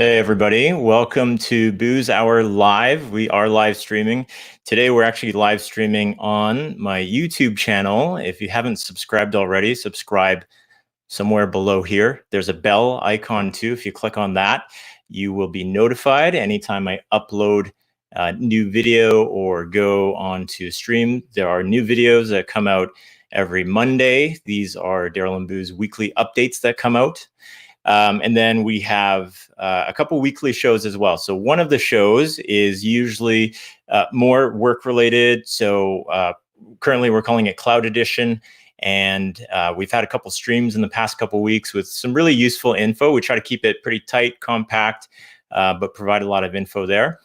Hey everybody, welcome to Booze Hour Live. We are live streaming. Today we're actually live streaming on my YouTube channel. If you haven't subscribed already, subscribe somewhere below here. There's a bell icon too. If you click on that, you will be notified anytime I upload a new video or go on to stream. There are new videos that come out every Monday. These are Daryl and Boo's weekly updates that come out. And then we have a couple weekly shows as well. So one of the shows is usually more work related. So currently we're calling it Cloud Edition. And we've had a couple streams in the past couple weeks with some really useful info. We try to keep it pretty tight, compact, but provide a lot of info there.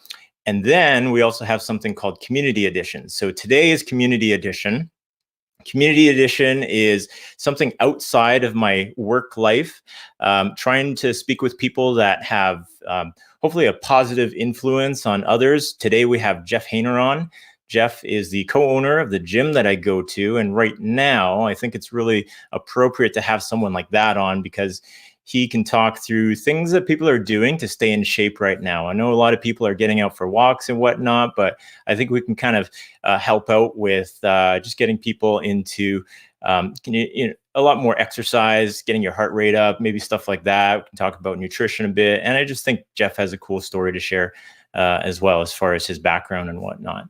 And then we also have something called Community Edition. So today is Community Edition. Community Edition is something outside of my work life, trying to speak with people that have hopefully a positive influence on others. Today we have Jeff Hajner on. Jeff is the co-owner of the gym that I go to. And right now, I think it's really appropriate to have someone like that on because he can talk through things that people are doing to stay in shape right now. I know a lot of people are getting out for walks and whatnot, but I think we can kind of help out with just getting people into a lot more exercise, getting your heart rate up, maybe stuff like that. We can talk about nutrition a bit. And I just think Jeff has a cool story to share as well as far as his background and whatnot.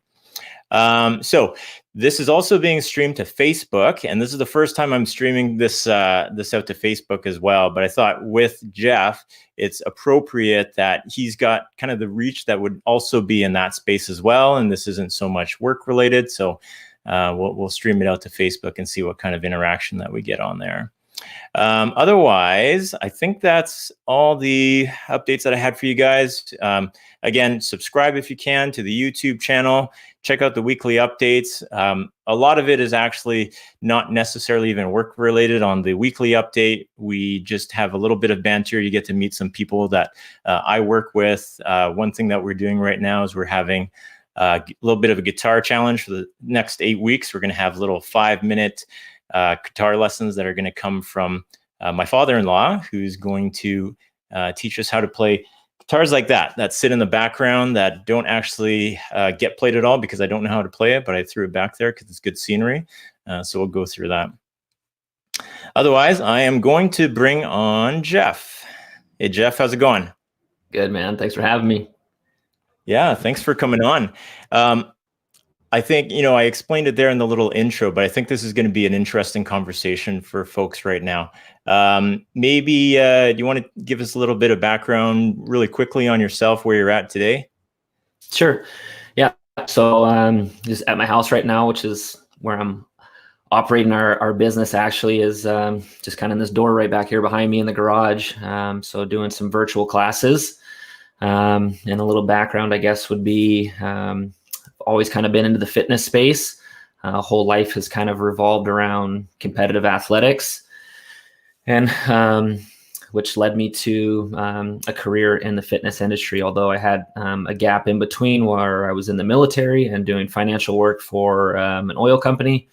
So this is also being streamed to Facebook, and this is the first time I'm streaming this out to Facebook as well. But I thought with Jeff, it's appropriate that he's got kind of the reach that would also be in that space as well. And this isn't so much work related. So we'll stream it out to Facebook and see what kind of interaction that we get on there. Otherwise, I think that's all the updates that I had for you guys. Again, subscribe if you can to the YouTube channel. Check out the weekly updates. A lot of it is actually not necessarily even work related on the weekly update. We just have a little bit of banter. You get to meet some people that I work with. One thing that we're doing right now is we're having a little bit of a guitar challenge for the next 8 weeks. We're going to have little 5-minute guitar lessons that are going to come from my father-in-law, who's going to teach us how to play guitars like that sit in the background that don't actually get played at all because I don't know how to play it, but I threw it back there because it's good scenery. So we'll go through that. Otherwise, I am going to bring on Jeff. Hey, Jeff, how's it going? Good, man. Thanks for having me. Yeah, thanks for coming on. I think, I explained it there in the little intro, but I think this is going to be an interesting conversation for folks right now. Maybe, do you want to give us a little bit of background really quickly on yourself, where you're at today? Sure. Yeah. So just at my house right now, which is where I'm operating our business actually is just kind of in this door right back here behind me in the garage. So doing some virtual classes and a little background, I guess, would be always kind of been into the fitness space. Whole life has kind of revolved around competitive athletics, and which led me to a career in the fitness industry. Although I had a gap in between where I was in the military and doing financial work for an oil company,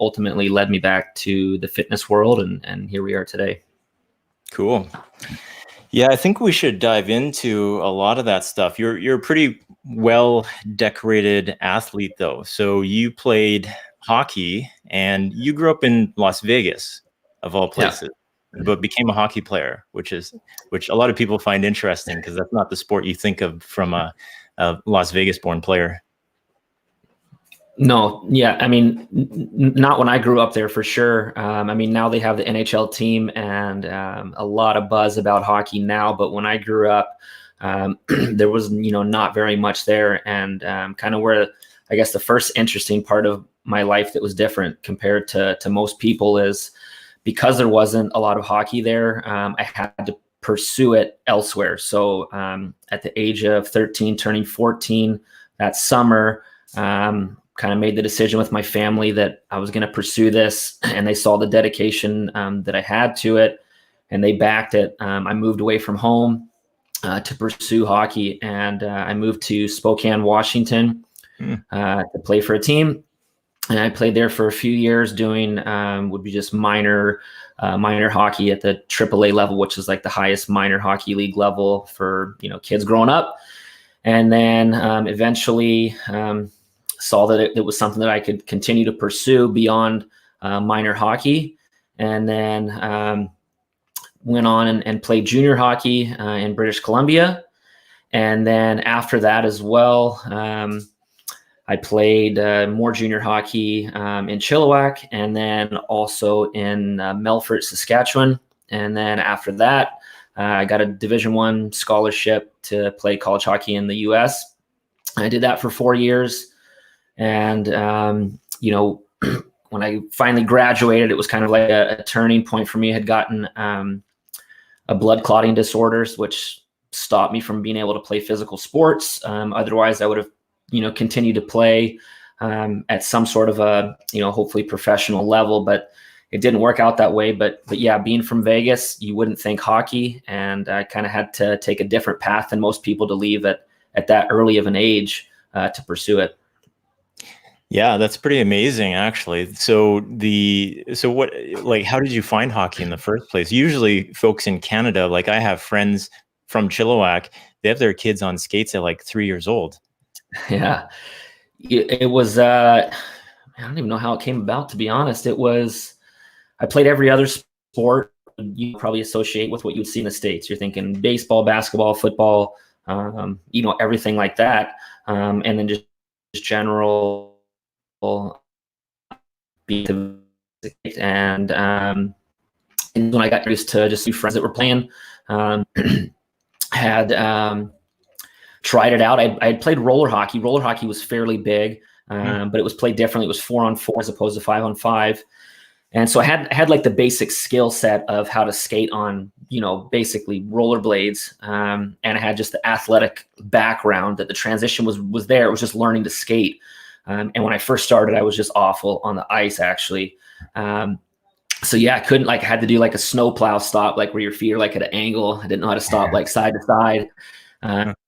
ultimately led me back to the fitness world, and here we are today. Cool. Yeah, I think we should dive into a lot of that stuff. You're a pretty well decorated athlete though. So you played hockey and you grew up in Las Vegas of all places, but became a hockey player, which a lot of people find interesting because that's not the sport you think of from a Las Vegas born player. No, yeah, I mean, not when I grew up there for sure. I mean, now they have the NHL team and a lot of buzz about hockey now. But when I grew up, there was, not very much there. And kind of where I guess the first interesting part of my life that was different compared to most people is because there wasn't a lot of hockey there, I had to pursue it elsewhere. So at the age of 13, turning 14, that summer, kind of made the decision with my family that I was going to pursue this, and they saw the dedication that I had to it, and they backed it. I moved away from home to pursue hockey, and I moved to Spokane, Washington to play for a team. And I played there for a few years doing would be just minor hockey at the AAA level, which is like the highest minor hockey league level for, you know, kids growing up. And then eventually saw that it was something that I could continue to pursue beyond minor hockey. And then went on and played junior hockey in British Columbia. And then after that as well, I played more junior hockey in Chilliwack, and then also in Melfort, Saskatchewan. And then after that, I got a Division I scholarship to play college hockey in the U.S. I did that for 4 years. And, you know, when I finally graduated, it was kind of like a turning point for me. I had gotten a blood clotting disorders, which stopped me from being able to play physical sports. Otherwise, I would have, you know, continue to play at some sort of a, you know, hopefully professional level, but it didn't work out that way. But yeah, being from Vegas, you wouldn't think hockey, and I kind of had to take a different path than most people to leave at that early of an age to pursue it. Yeah, that's pretty amazing, actually. So what, like, how did you find hockey in the first place? Usually folks in Canada, like I have friends from Chilliwack, they have their kids on skates at like 3 years old. Yeah, it was, I don't even know how it came about, to be honest. I played every other sport you probably associate with what you would see in the States. You're thinking baseball, basketball, football, you know, everything like that. And then just general and when I got used to just new friends that were playing, had tried it out. I had played roller hockey. Roller hockey was fairly big, but it was played differently. It was 4-on-4 as opposed to 5-on-5. And so I had like the basic skill set of how to skate on, you know, basically rollerblades. And I had just the athletic background that the transition was there. It was just learning to skate. And when I first started, I was just awful on the ice, actually. So yeah, I couldn't, like, I had to do like a snowplow stop, like where your feet are like at an angle. I didn't know how to stop like side to side.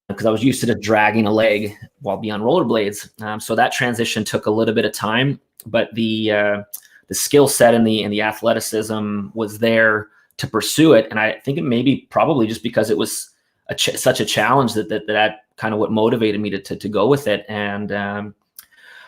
Because I was used to just dragging a leg while being on rollerblades. So that transition took a little bit of time, but the skill set and the athleticism was there to pursue it. And I think it maybe probably just because it was such a challenge that kind of what motivated me to go with it. And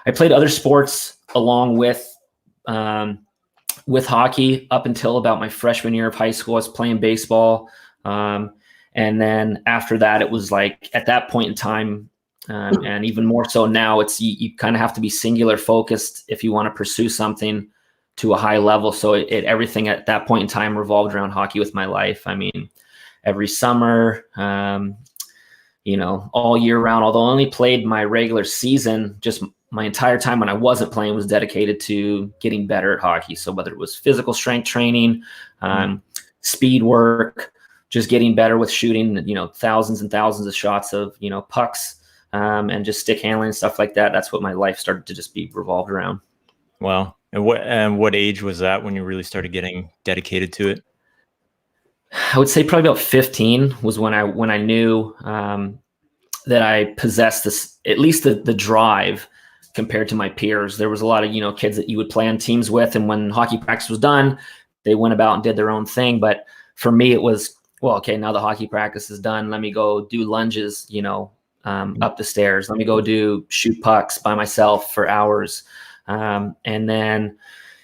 I played other sports along with hockey up until about my freshman year of high school. I was playing baseball. And then after that, it was like at that point in time, and even more so now, it's you kind of have to be singular focused if you want to pursue something to a high level. So everything at that point in time revolved around hockey with my life. I mean, every summer, you know, all year round, although I only played my regular season, just my entire time when I wasn't playing was dedicated to getting better at hockey. So whether it was physical strength training, speed work, just getting better with shooting, you know, thousands and thousands of shots of, you know, pucks, and just stick handling and stuff like that. That's what my life started to just be revolved around. Wow. And what age was that when you really started getting dedicated to it? I would say probably about 15 was when I knew that I possessed this, at least the drive compared to my peers. There was a lot of, you know, kids that you would play on teams with, and when hockey practice was done, they went about and did their own thing. But for me, it was, well, okay, now the hockey practice is done. Let me go do lunges, you know, up the stairs. Let me go shoot pucks by myself for hours. And then,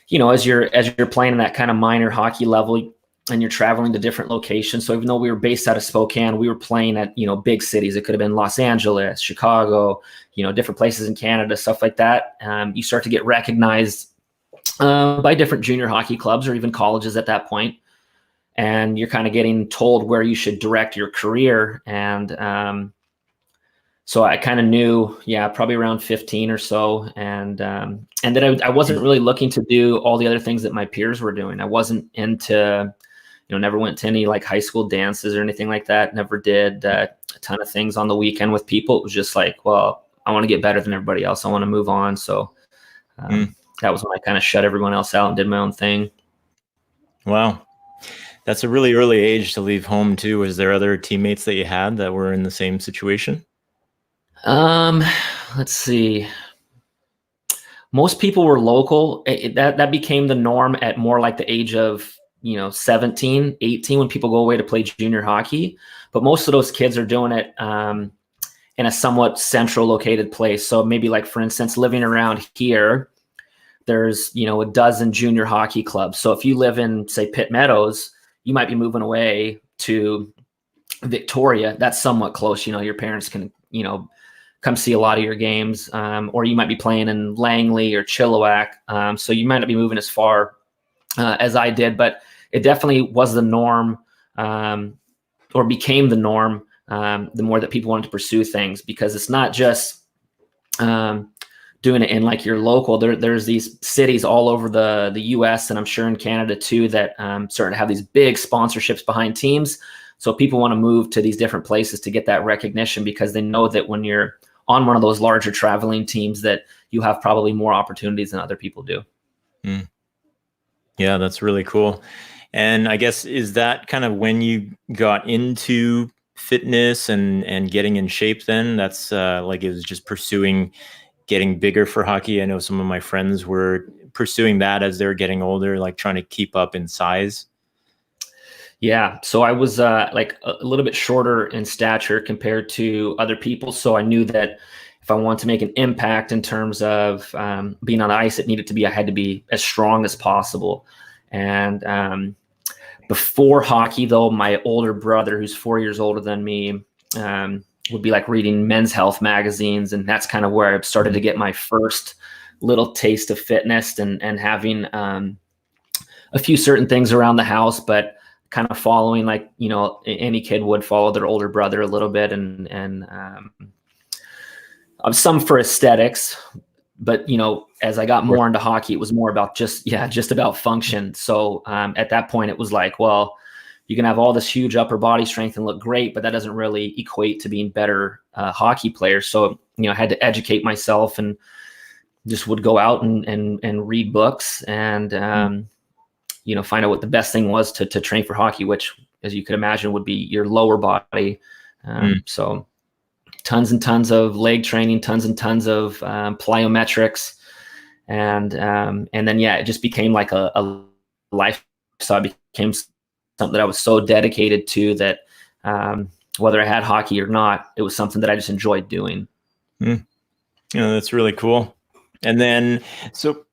you know, as you're playing in that kind of minor hockey level and you're traveling to different locations. So even though we were based out of Spokane, we were playing at, you know, big cities. It could have been Los Angeles, Chicago, you know, different places in Canada, stuff like that. You start to get recognized by different junior hockey clubs or even colleges at that point. And you're kind of getting told where you should direct your career. And so I kind of knew, yeah, probably around 15 or so. And then I wasn't really looking to do all the other things that my peers were doing. I wasn't into, you know, never went to any like high school dances or anything like that. Never did a ton of things on the weekend with people. It was just like, well, I want to get better than everybody else. I want to move on. So that was when I kind of shut everyone else out and did my own thing. Wow. That's a really early age to leave home too. Was there other teammates that you had that were in the same situation? Let's see. Most people were local. That became the norm at more like the age of, 17, 18, when people go away to play junior hockey. But most of those kids are doing it in a somewhat central located place. So maybe, like, for instance, living around here, there's, a dozen junior hockey clubs. So if you live in, say, Pitt Meadows, you might be moving away to Victoria. That's somewhat close. Your parents can, come see a lot of your games, or you might be playing in Langley or Chilliwack. So you might not be moving as far as I did, but it definitely was the norm, or became the norm, the more that people wanted to pursue things, because it's not just doing it in like your local. There's these cities all over the US, and I'm sure in Canada too, that start to have these big sponsorships behind teams. So people want to move to these different places to get that recognition, because they know that when you're on one of those larger traveling teams, that you have probably more opportunities than other people do. Yeah, that's really cool. And I guess, is that kind of when you got into fitness and getting in shape then? That's like, it was just pursuing getting bigger for hockey. I know some of my friends were pursuing that as they're getting older, like trying to keep up in size. Yeah. So I was like a little bit shorter in stature compared to other people. So I knew that if I wanted to make an impact in terms of being on the ice, I had to be as strong as possible. And before hockey, though, my older brother, who's 4 years older than me, would be like reading Men's Health magazines. And that's kind of where I started to get my first little taste of fitness, and having a few certain things around the house, but kind of following, like, any kid would follow their older brother a little bit, and some for aesthetics. But, as I got more into hockey, it was more about just about function. So at that point, it was like, well, you can have all this huge upper body strength and look great, but that doesn't really equate to being better hockey players. So, I had to educate myself, and just would go out and read books, and find out what the best thing was to train for hockey, which, as you could imagine, would be your lower body. So tons and tons of leg training, tons and tons of plyometrics. And then, it just became like a lifestyle. It became something that I was so dedicated to that whether I had hockey or not, it was something that I just enjoyed doing. That's really cool. And then, so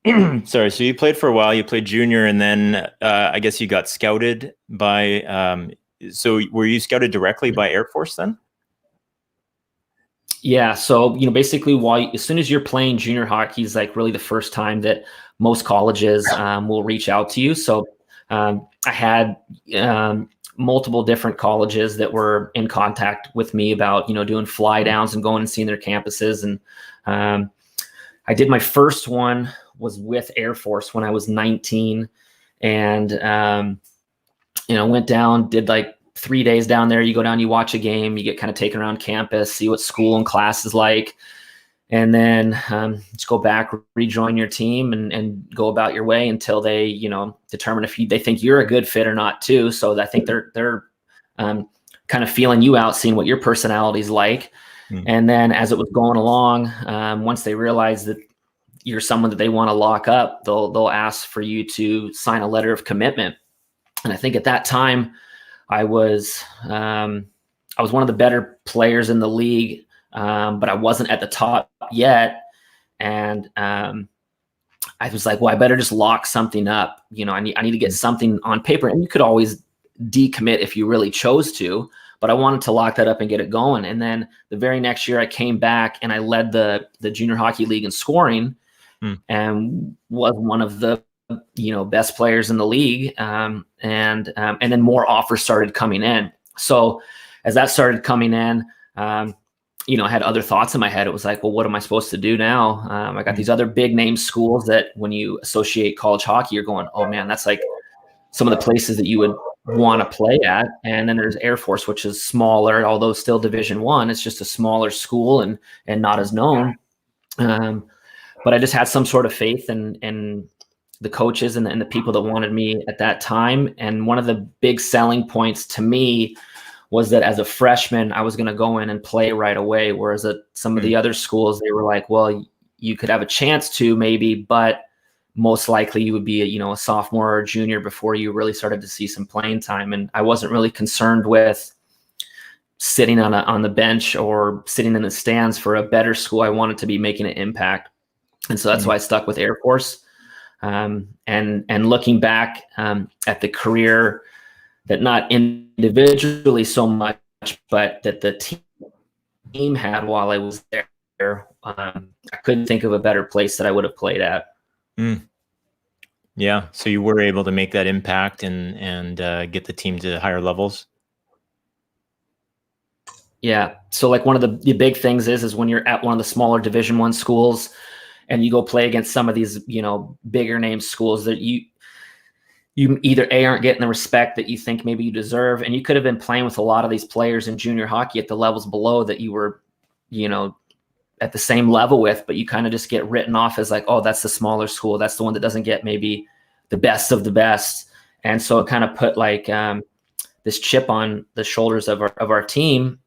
sorry, so you played for a while, you played junior, and then I guess you got scouted by, so were you scouted directly by Air Force then? Yeah. So, basically, as soon as you're playing junior hockey is like really the first time that most colleges will reach out to you. So I had multiple different colleges that were in contact with me about, doing fly downs and going and seeing their campuses. And I did my first one was with Air Force when I was 19, and went down, did like 3 days down there. You go down, you watch a game, you get kind of taken around campus, see what school and class is like, and then just go back, rejoin your team, and go about your way until they, determine if they think you're a good fit or not too. So I think they're kind of feeling you out, seeing what your personality's like. And then as it was going along, once they realize that you're someone that they want to lock up, they'll ask for you to sign a letter of commitment. And I think at that time, I was one of the better players in the league, but I wasn't at the top yet. And I was like, well, I better just lock something up. I need to get something on paper. And you could always decommit if you really chose to, but I wanted to lock that up and get it going. And then the very next year I came back and I led the junior hockey league in scoring, and was one of the best players in the league. And then more offers started coming in. So as that started coming in, I had other thoughts in my head. It was like, well, what am I supposed to do now? I got these other big name schools that when you associate college hockey, you're going, oh man, that's like some of the places that you would want to play at. And then there's Air Force, which is smaller, although still Division I. It's just a smaller school and not as known. But I just had some sort of faith in the coaches and the people that wanted me at that time. And one of the big selling points to me was that as a freshman, I was going to go in and play right away. Whereas at some of the other schools, they were like, well, you could have a chance to maybe, but most likely you would be a sophomore or a junior before you really started to see some playing time. And I wasn't really concerned with sitting on the bench or sitting in the stands for a better school. I wanted to be making an impact. And so that's why I stuck with Air Force. And looking back at the career, that not individually so much, but that the team had while I was there, I couldn't think of a better place that I would have played at. Yeah, so you were able to make that impact and get the team to higher levels. Yeah, so like one of the big things is when you're at one of the smaller Division I schools, and you go play against some of these bigger name schools, that you either aren't getting the respect that you think maybe you deserve, and you could have been playing with a lot of these players in junior hockey at the levels below that you were at the same level with, but you kind of just get written off as like, oh, that's the smaller school, that's the one that doesn't get maybe the best of the best. And so it kind of put like this chip on the shoulders of our team,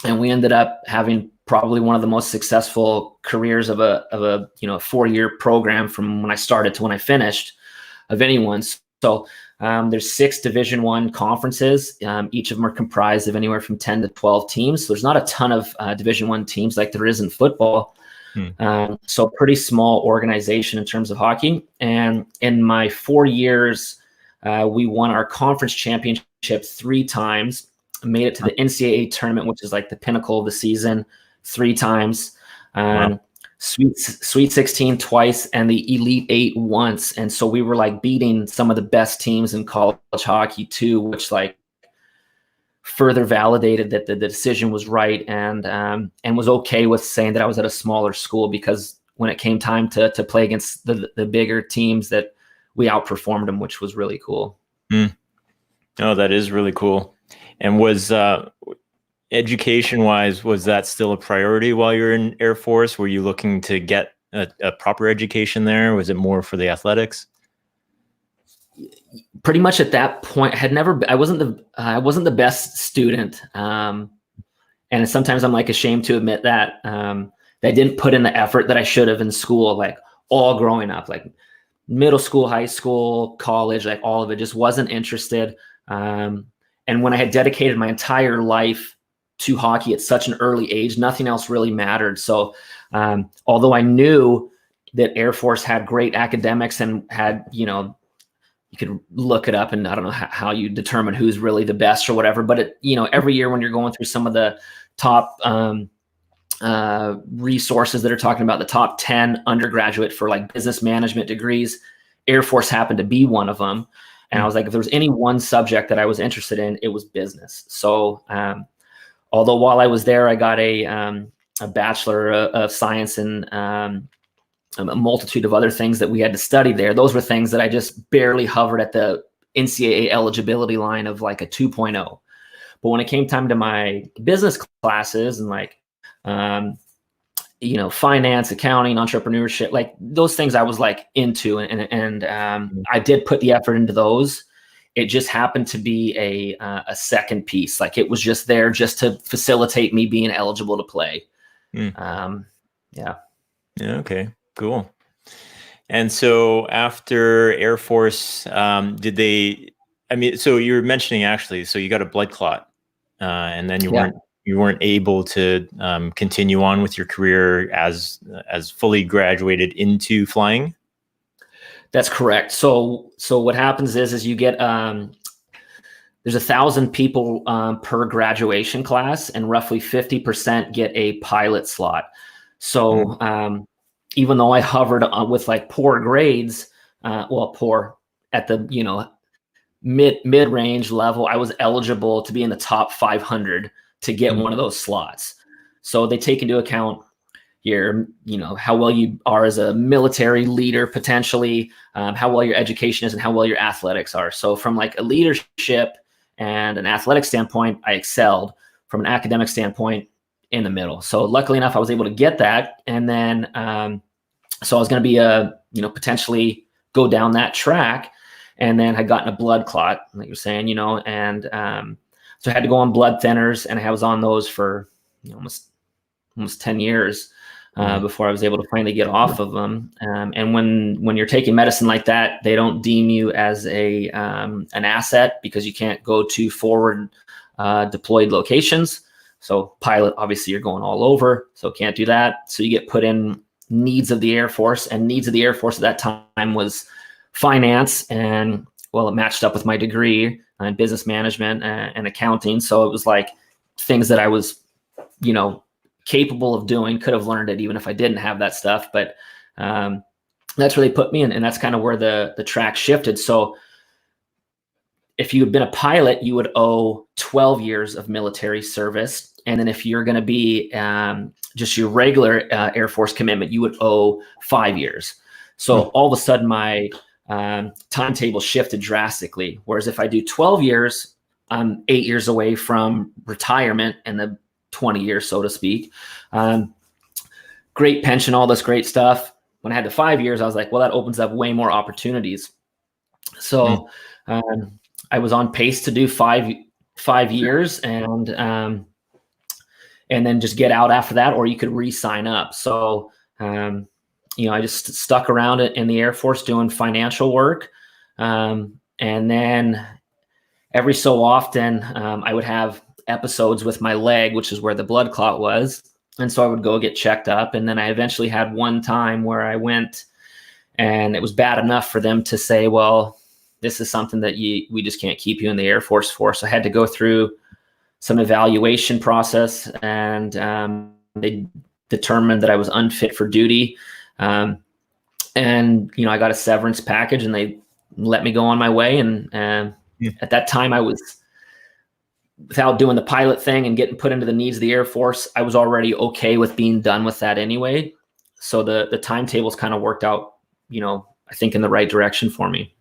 and we ended up having probably one of the most successful careers of a 4-year program from when I started to when I finished of anyone. So there's 6 Division I conferences. Each of them are comprised of anywhere from 10 to 12 teams. So there's not a ton of Division I teams like there is in football. So pretty small organization in terms of hockey. And in my 4 years, we won our conference championship 3 times, made it to the NCAA tournament, which is like the pinnacle of the season, 3 times. Wow. Sweet 16 twice, and the Elite 8 once. And so we were like beating some of the best teams in college hockey too, which like further validated that the decision was right, and was okay with saying that I was at a smaller school, because when it came time to play against the bigger teams, that we outperformed them, which was really cool. Oh, that is really cool. And was education-wise, was that still a priority while you're in Air Force? Were you looking to get a proper education there? Was it more for the athletics? Pretty much at that point, I wasn't the best student, and sometimes I'm like ashamed to admit that I didn't put in the effort that I should have in school, like all growing up, like middle school, high school, college, like all of it. Just wasn't interested. And when I had dedicated my entire life to hockey at such an early age, nothing else really mattered. So although I knew that Air Force had great academics and had, you could look it up, and I don't know how you determine who's really the best or whatever, but every year when you're going through some of the top resources that are talking about the top 10 undergraduate for like business management degrees, Air Force happened to be one of them. And I was like, if there was any one subject that I was interested in, it was business. So although while I was there, I got a Bachelor of Science in a multitude of other things that we had to study there. Those were things that I just barely hovered at the NCAA eligibility line of like a 2.0. But when it came time to my business classes and like, finance, accounting, entrepreneurship, like those things I was like into, and I did put the effort into those. It just happened to be a second piece. Like it was just there just to facilitate me being eligible to play. Yeah. Okay, cool. And so after Air Force, so you were mentioning actually, so you got a blood clot, and then you weren't able to continue on with your career as fully graduated into flying? That's correct. So what happens is you get there's 1,000 people per graduation class, and roughly 50% get a pilot slot. So even though I hovered with like poor grades, poor at the mid-range level, I was eligible to be in the top 500 to get one of those slots. So they take into account your, how well you are as a military leader, potentially, how well your education is, and how well your athletics are. So from like a leadership and an athletic standpoint, I excelled. From an academic standpoint, in the middle. So luckily enough, I was able to get that. And then, so I was going to be potentially go down that track, and then had gotten a blood clot, like you're saying, and so I had to go on blood thinners, and I was on those for almost almost 10 years before I was able to finally get off of them. And when you're taking medicine like that, they don't deem you as an asset because you can't go to forward deployed locations. So pilot, obviously you're going all over, so can't do that. So you get put in needs of the Air Force, and needs of the Air Force at that time was finance. And well, it matched up with my degree in business management and accounting. So it was like things that I was, capable of doing, could have learned it even if I didn't have that stuff. But that's really put me in, and that's kind of where the track shifted. So if you had been a pilot, you would owe 12 years of military service. And then if you're going to be just your regular Air Force commitment, you would owe 5 years. So all of a sudden my timetable shifted drastically. Whereas if I do 12 years, I'm 8 years away from retirement and the 20 years, so to speak. Great pension, all this great stuff. When I had the 5 years, I was like, well, that opens up way more opportunities. So I was on pace to do five years and then just get out after that, or you could re-sign up. So, I just stuck around in the Air Force doing financial work. And then every so often I would have episodes with my leg, which is where the blood clot was. And so I would go get checked up. And then I eventually had one time where I went and it was bad enough for them to say, well, this is something that we just can't keep you in the Air Force for. So I had to go through some evaluation process, and they determined that I was unfit for duty. And, I got a severance package and they let me go on my way. And at that time I was, without doing the pilot thing and getting put into the needs of the Air Force, I was already okay with being done with that anyway. So the timetables kind of worked out, I think in the right direction for me.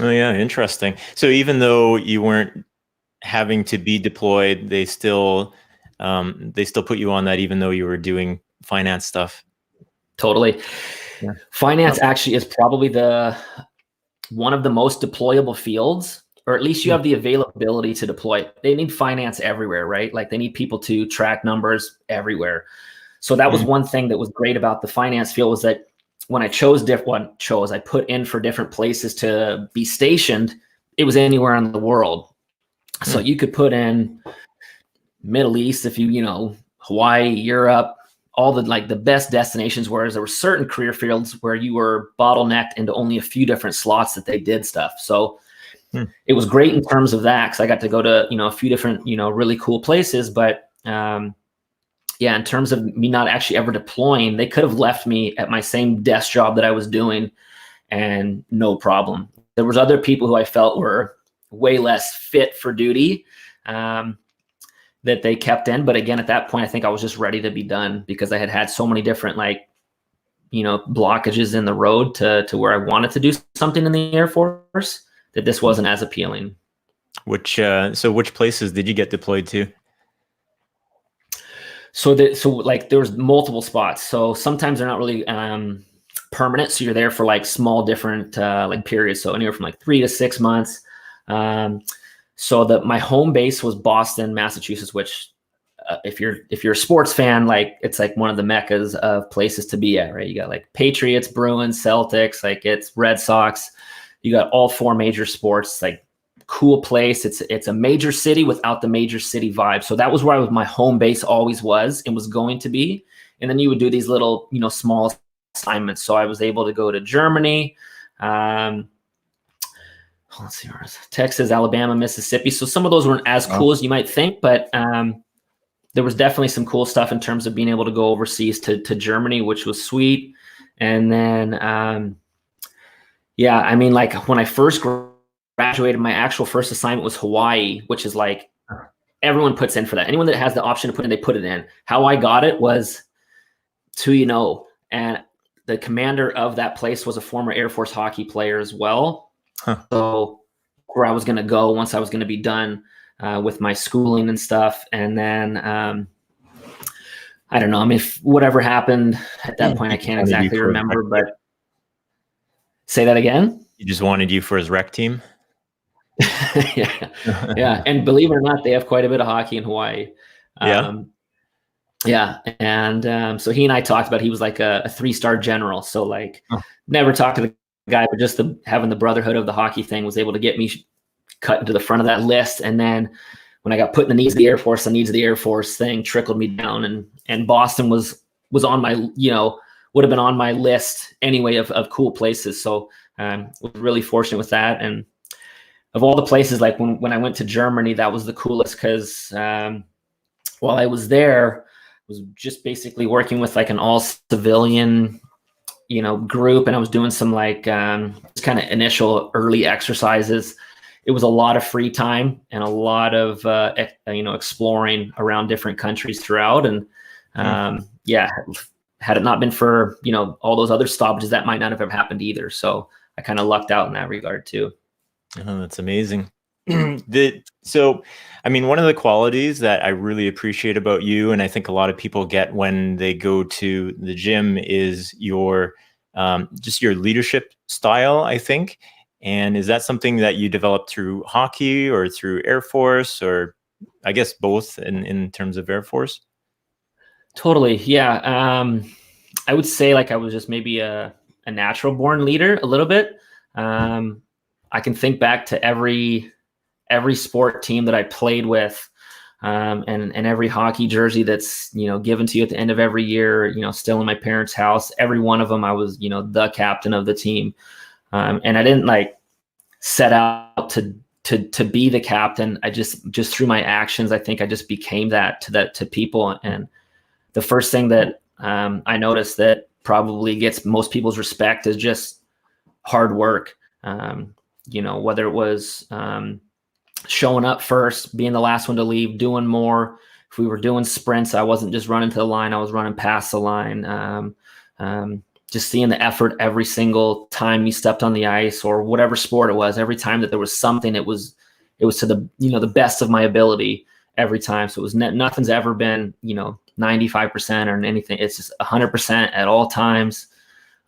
Oh yeah. Interesting. So even though you weren't having to be deployed, they still put you on that, even though you were doing finance stuff. Totally. Yeah. Finance actually is probably one of the most deployable fields, or at least you have the availability to deploy. They need finance everywhere, right? Like they need people to track numbers everywhere. So that was one thing that was great about the finance field, was that when I I put in for different places to be stationed, it was anywhere in the world. So you could put in Middle East, if Hawaii, Europe, all the best destinations, whereas there were certain career fields where you were bottlenecked into only a few different slots that they did stuff. So it was great in terms of that, because I got to go to, a few different, really cool places. But in terms of me not actually ever deploying, they could have left me at my same desk job that I was doing and no problem. There was other people who I felt were way less fit for duty that they kept in. But again, at that point, I think I was just ready to be done, because I had so many different blockages in the road to where I wanted to do something in the Air Force, that this wasn't as appealing. Which places did you get deployed to? So there was multiple spots. So sometimes they're not really permanent. So you're there for small different periods. So anywhere from 3 to 6 months. So my home base was Boston, Massachusetts, which if you're a sports fan, it's one of the meccas of places to be at, right? You got Patriots, Bruins, Celtics, it's Red Sox. You got all 4 major sports, cool place. It's a major city without the major city vibe. So that was where my home base always was and was going to be. And then you would do these little, small assignments. So I was able to go to Germany, let's see, where is it? Texas, Alabama, Mississippi. So some of those weren't as cool as you might think, but there was definitely some cool stuff in terms of being able to go overseas to Germany, which was sweet. And then, when I first graduated, my actual first assignment was Hawaii, which is everyone puts in for that. Anyone that has the option to put in, they put it in. How I got it was and the commander of that place was a former Air Force hockey player as well. So where I was going to go once I was going to be done with my schooling and stuff. And then, I don't know. I mean, if whatever happened at that point, I can't exactly remember, but say that again. He just wanted you for his rec team. Yeah. And believe it or not, they have quite a bit of hockey in Hawaii. Yeah. And so he and I talked about, he was like a 3-star general. So like Oh. never talked to the guy, but just having the brotherhood of the hockey thing was able to get me cut into the front of that list. And then when I got put in the needs of the Air Force, the needs of the Air Force thing trickled me down, and Boston was on my, would have been on my list anyway of cool places. So was really fortunate with that. And of all the places, like when I went to Germany, that was the coolest because while I was there, I was just basically working with like an all civilian, group, and I was doing some like kind of initial early exercises. It was a lot of free time and a lot of exploring around different countries throughout. And had it not been for all those other stoppages, that might not have ever happened either. So I kind of lucked out in that regard too. Oh, that's amazing. So, I mean, one of the qualities that I really appreciate about you, and I think a lot of people get when they go to the gym, is your just your leadership style, I think. And is that something that you developed through hockey or through Air Force, or I guess both in terms of Air Force? Totally. Yeah. I would say like I was just maybe a natural born leader a little bit. I can think back to every sport team that I played with, and every hockey jersey that's, given to you at the end of every year, still in my parents' house. Every one of them, I was, the captain of the team. And I didn't like set out to be the captain. I just through my actions, I think I just became that to people. And the first thing that I noticed that probably gets most people's respect is just hard work. Whether it was showing up first, being the last one to leave, doing more. If we were doing sprints, I wasn't just running to the line, I was running past the line. Just seeing the effort every single time you stepped on the ice, or whatever sport it was. Every time that there was something, it was to the the best of my ability every time. So it was nothing's ever been 95% or anything. It's just 100% at all times,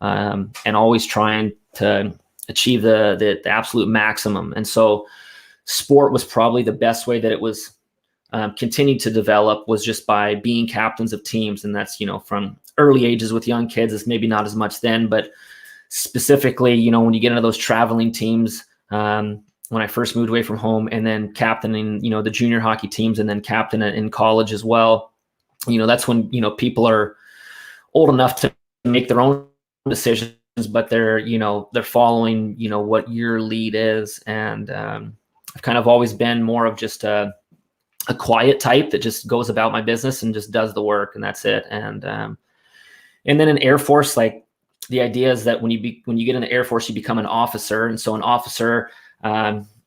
and always trying to achieve the absolute maximum. And so sport was probably the best way that it was continued to develop, was just by being captains of teams. And that's, from early ages with young kids. It's maybe not as much then, but specifically, when you get into those traveling teams, when I first moved away from home, and then captaining, the junior hockey teams, and then captain in college as well, that's when, people are old enough to make their own decisions, but they're following, what your lead is. And I've kind of always been more of just a quiet type that just goes about my business and just does the work, and that's it. And then in Air Force, like the idea is that when you get in the Air Force, you become an officer. And so an officer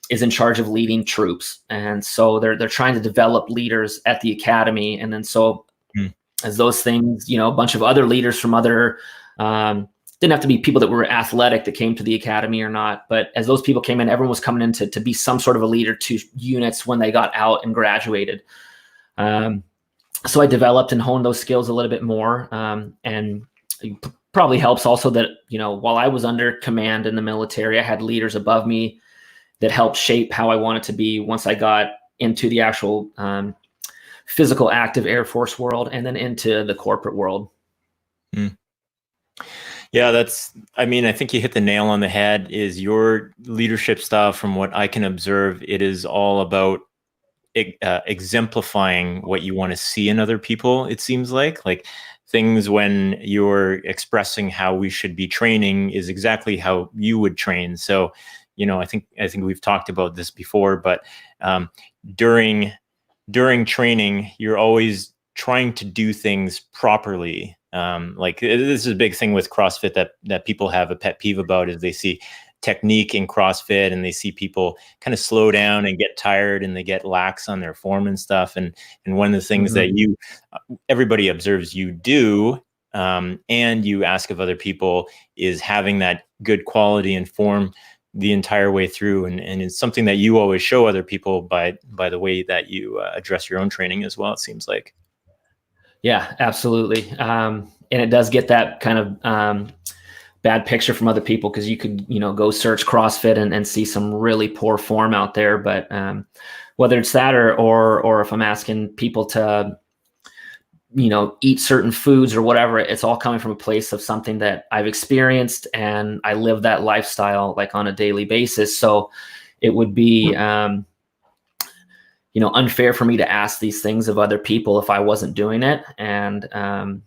is in charge of leading troops. And so they're trying to develop leaders at the academy. And then so as those things, a bunch of other leaders from other, didn't have to be people that were athletic that came to the academy or not, but as those people came in, everyone was coming in to be some sort of a leader to units when they got out and graduated. So I developed and honed those skills a little bit more. And it probably helps also that, while I was under command in the military, I had leaders above me that helped shape how I wanted to be once I got into the actual physical active Air Force world, and then into the corporate world. Yeah, I think you hit the nail on the head. Is your leadership style, from what I can observe, it is all about exemplifying what you want to see in other people. It seems like things when you're expressing how we should be training is exactly how you would train. So, I think we've talked about this before, but during training, you're always trying to do things properly. This is a big thing with CrossFit that people have a pet peeve about, is they see technique in CrossFit and they see people kind of slow down and get tired and they get lax on their form and stuff. And one of the things that everybody observes you do, and you ask of other people, is having that good quality and form the entire way through. And it's something that you always show other people by the way that you address your own training as well, it seems like. Yeah, absolutely. And it does get that kind of bad picture from other people, because you could, go search CrossFit and see some really poor form out there. But whether it's that or if I'm asking people to eat certain foods or whatever. It's all coming from a place of something that I've experienced, and I live that lifestyle like on a daily basis. So it would be, unfair for me to ask these things of other people if I wasn't doing it. And, I'm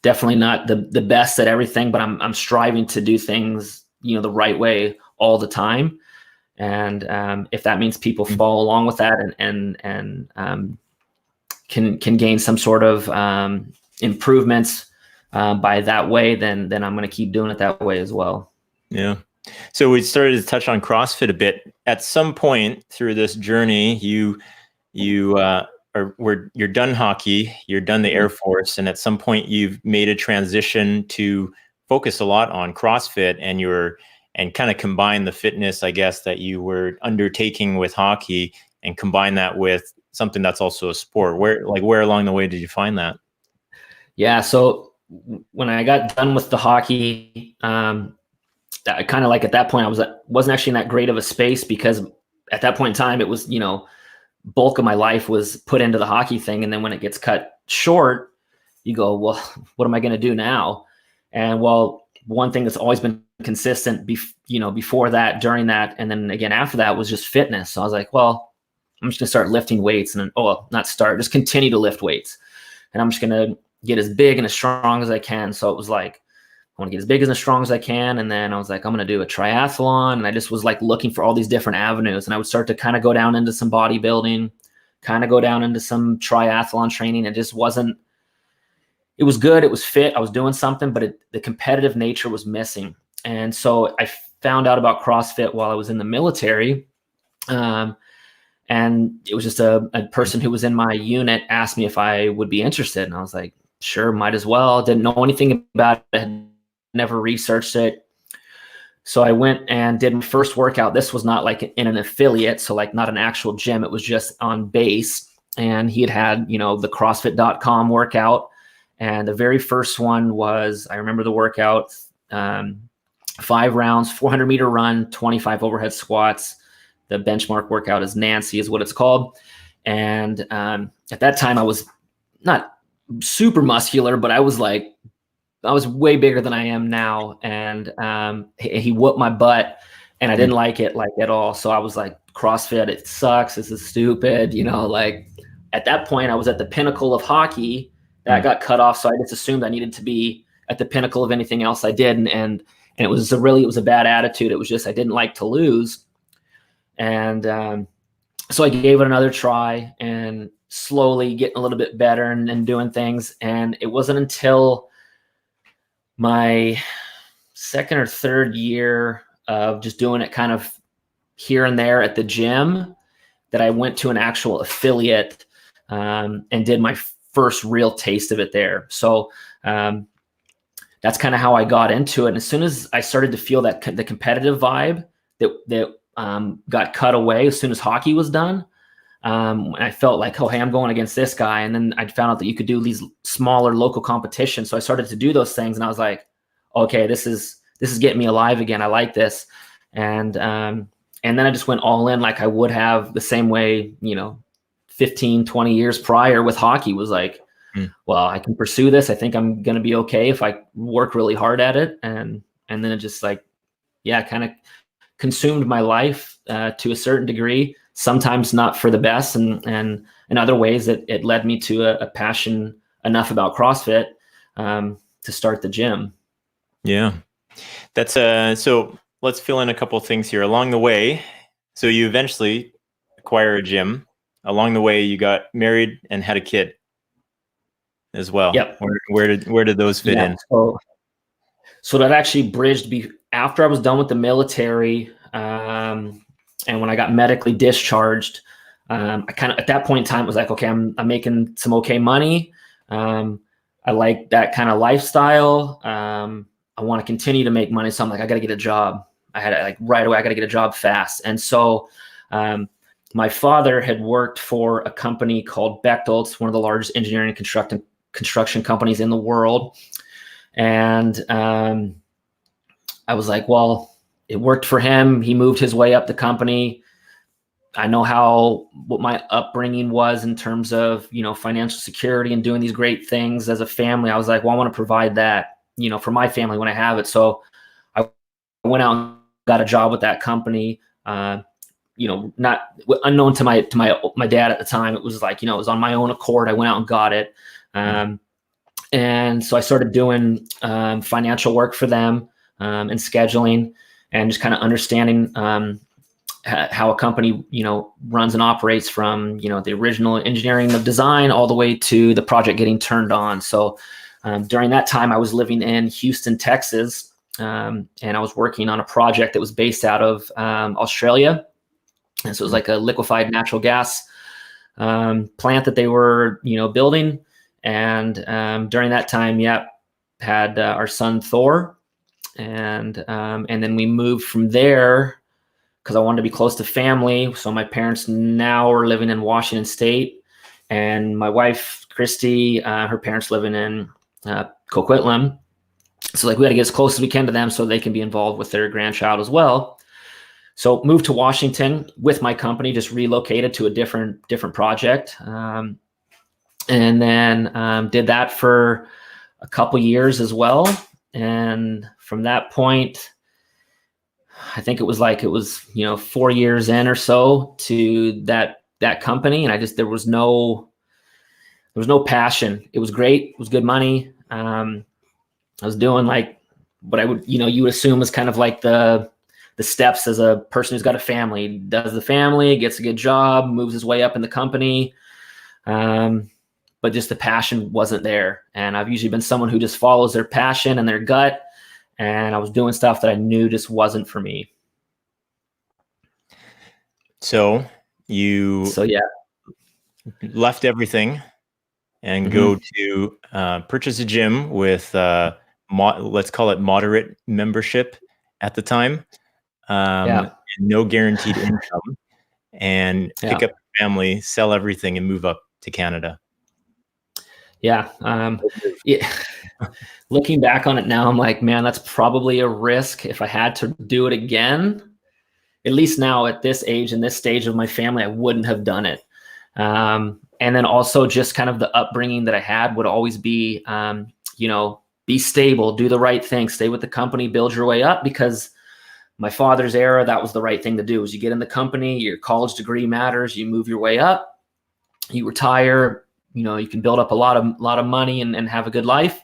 definitely not the best at everything, but I'm striving to do things, the right way all the time. And if that means people follow along with that and can gain some sort of improvements by that way, then I'm going to keep doing it that way as well. Yeah. So we started to touch on CrossFit a bit. At some point through this journey, you're done hockey, you're done the Air Force, and at some point you've made a transition to focus a lot on CrossFit, and kind of combine the fitness, I guess, that you were undertaking with hockey, and combine that with something that's also a sport. Where along the way did you find that? Yeah. So when I got done with the hockey, I kind of at that point, wasn't actually in that great of a space, because at that point in time, it was, bulk of my life was put into the hockey thing. And then when it gets cut short, you go, well, what am I going to do now? And one thing that's always been consistent, before that, during that, and then again after that, was just fitness. So I was like, well, I'm just gonna start lifting weights, and just continue to lift weights, and I'm just gonna get as big and as strong as I can. So it was like, I want to get as big and as strong as I can. And then I was like, I'm going to do a triathlon. And I just was looking for all these different avenues. And I would start to kind of go down into some bodybuilding, kind of go down into some triathlon training. It just wasn't, it was good. It was fit. I was doing something, but the competitive nature was missing. And so I found out about CrossFit while I was in the military. And it was just a person who was in my unit asked me if I would be interested. And I was like, sure, might as well. Didn't know anything about it. Never researched it. So I went and did my first workout. This was not in an affiliate, so not an actual gym. It was just on base. And he had the CrossFit.com workout. And the very first one was, I remember the workout, 5 rounds, 400-meter run, 25 overhead squats. The benchmark workout is Nancy, is what it's called. And at that time, I was not super muscular, but I was way bigger than I am now. And he whooped my butt, and I didn't like it at all. So I was like, CrossFit, it sucks. This is stupid. At that point, I was at the pinnacle of hockey. That got cut off. So I just assumed I needed to be at the pinnacle of anything else I did. And it was a bad attitude. It was just, I didn't like to lose. And so I gave it another try, and slowly getting a little bit better and doing things. And it wasn't until my second or third year of just doing it kind of here and there at the gym that I went to an actual affiliate and did my first real taste of it there. So that's kind of how I got into it. And as soon as I started to feel that the competitive vibe that got cut away as soon as hockey was done, I felt like, oh, hey, I'm going against this guy. And then I found out that you could do these smaller local competitions. So I started to do those things, and I was like, okay, this is getting me alive again. I like this. And then I just went all in, like I would have the same way, 15, 20 years prior with hockey. Was like, well, I can pursue this. I think I'm going to be okay if I work really hard at it. And then it just kind of consumed my life to a certain degree. Sometimes not for the best, and in other ways it led me to a passion enough about CrossFit to start the gym. Yeah, that's so let's fill in a couple of things here along the way. So you eventually acquire a gym. Along the way, you got married and had a kid as well. Yep. Where did those fit in? So that actually bridged after I was done with the military. And when I got medically discharged, I kind of, at that point in time, was like, okay, I'm making some okay money. I like that kind of lifestyle. I want to continue to make money. So I'm like, I got to get a job. I had right away, I got to get a job fast. And so my father had worked for a company called Bechtel. It's one of the largest engineering and construction companies in the world. And I was like, well, it worked for him. He moved his way up the company. I know what my upbringing was in terms of, financial security and doing these great things as a family. I was like, well, I want to provide that, for my family when I have it. So I went out and got a job with that company, not unknown to my dad at the time. It was like, it was on my own accord. I went out and got it. And so I started doing financial work for them, and scheduling, and just kind of understanding how a company, runs and operates from, the original engineering of design all the way to the project getting turned on. So during that time, I was living in Houston, Texas, and I was working on a project that was based out of Australia. And so it was like a liquefied natural gas plant that they were, building. And during that time, had our son Thor, and then we moved from there because I wanted to be close to family. So my parents now are living in Washington State, and my wife Christy, her parents living in Coquitlam. So like we got to get as close as we can to them so they can be involved with their grandchild as well. So moved to Washington with my company, just relocated to a different project. And then did that for a couple years as well. And from that point, I think it was 4 years in or so to that company. And there was no passion. It was great. It was good money. I was doing like what I would, you would assume is kind of like the steps as a person who's got a family. Does the family, gets a good job, moves his way up in the company. But just the passion wasn't there. And I've usually been someone who just follows their passion and their gut. And I was doing stuff that I knew just wasn't for me. So you left everything and go to purchase a gym with, let's call it moderate membership at the time. No guaranteed income, and pick up the family, sell everything, and move up to Canada. Looking back on it now, I'm like, man, that's probably a risk. If I had to do it again, at least now at this age and this stage of my family, I wouldn't have done it. And then also just kind of the upbringing that I had would always be, be stable, do the right thing, stay with the company, build your way up, because my father's era, that was the right thing to do. Is you get in the company, your college degree matters, you move your way up, you retire, you can build up a lot of money and have a good life.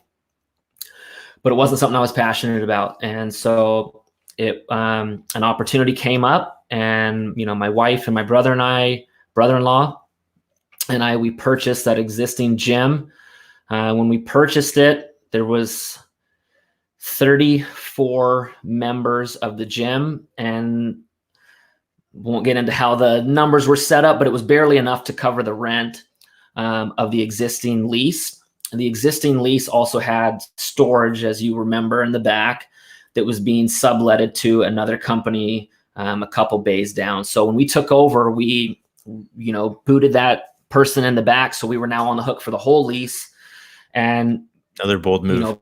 But it wasn't something I was passionate about. And so an opportunity came up, and, my wife and my brother-in-law and I, we purchased that existing gym. When we purchased it, there was 34 members of the gym, and won't get into how the numbers were set up, but it was barely enough to cover the rent of the existing lease. And the existing lease also had storage, as you remember, in the back that was being subletted to another company a couple bays down. So when we took over, we, booted that person in the back. So we were now on the hook for the whole lease. And another bold move.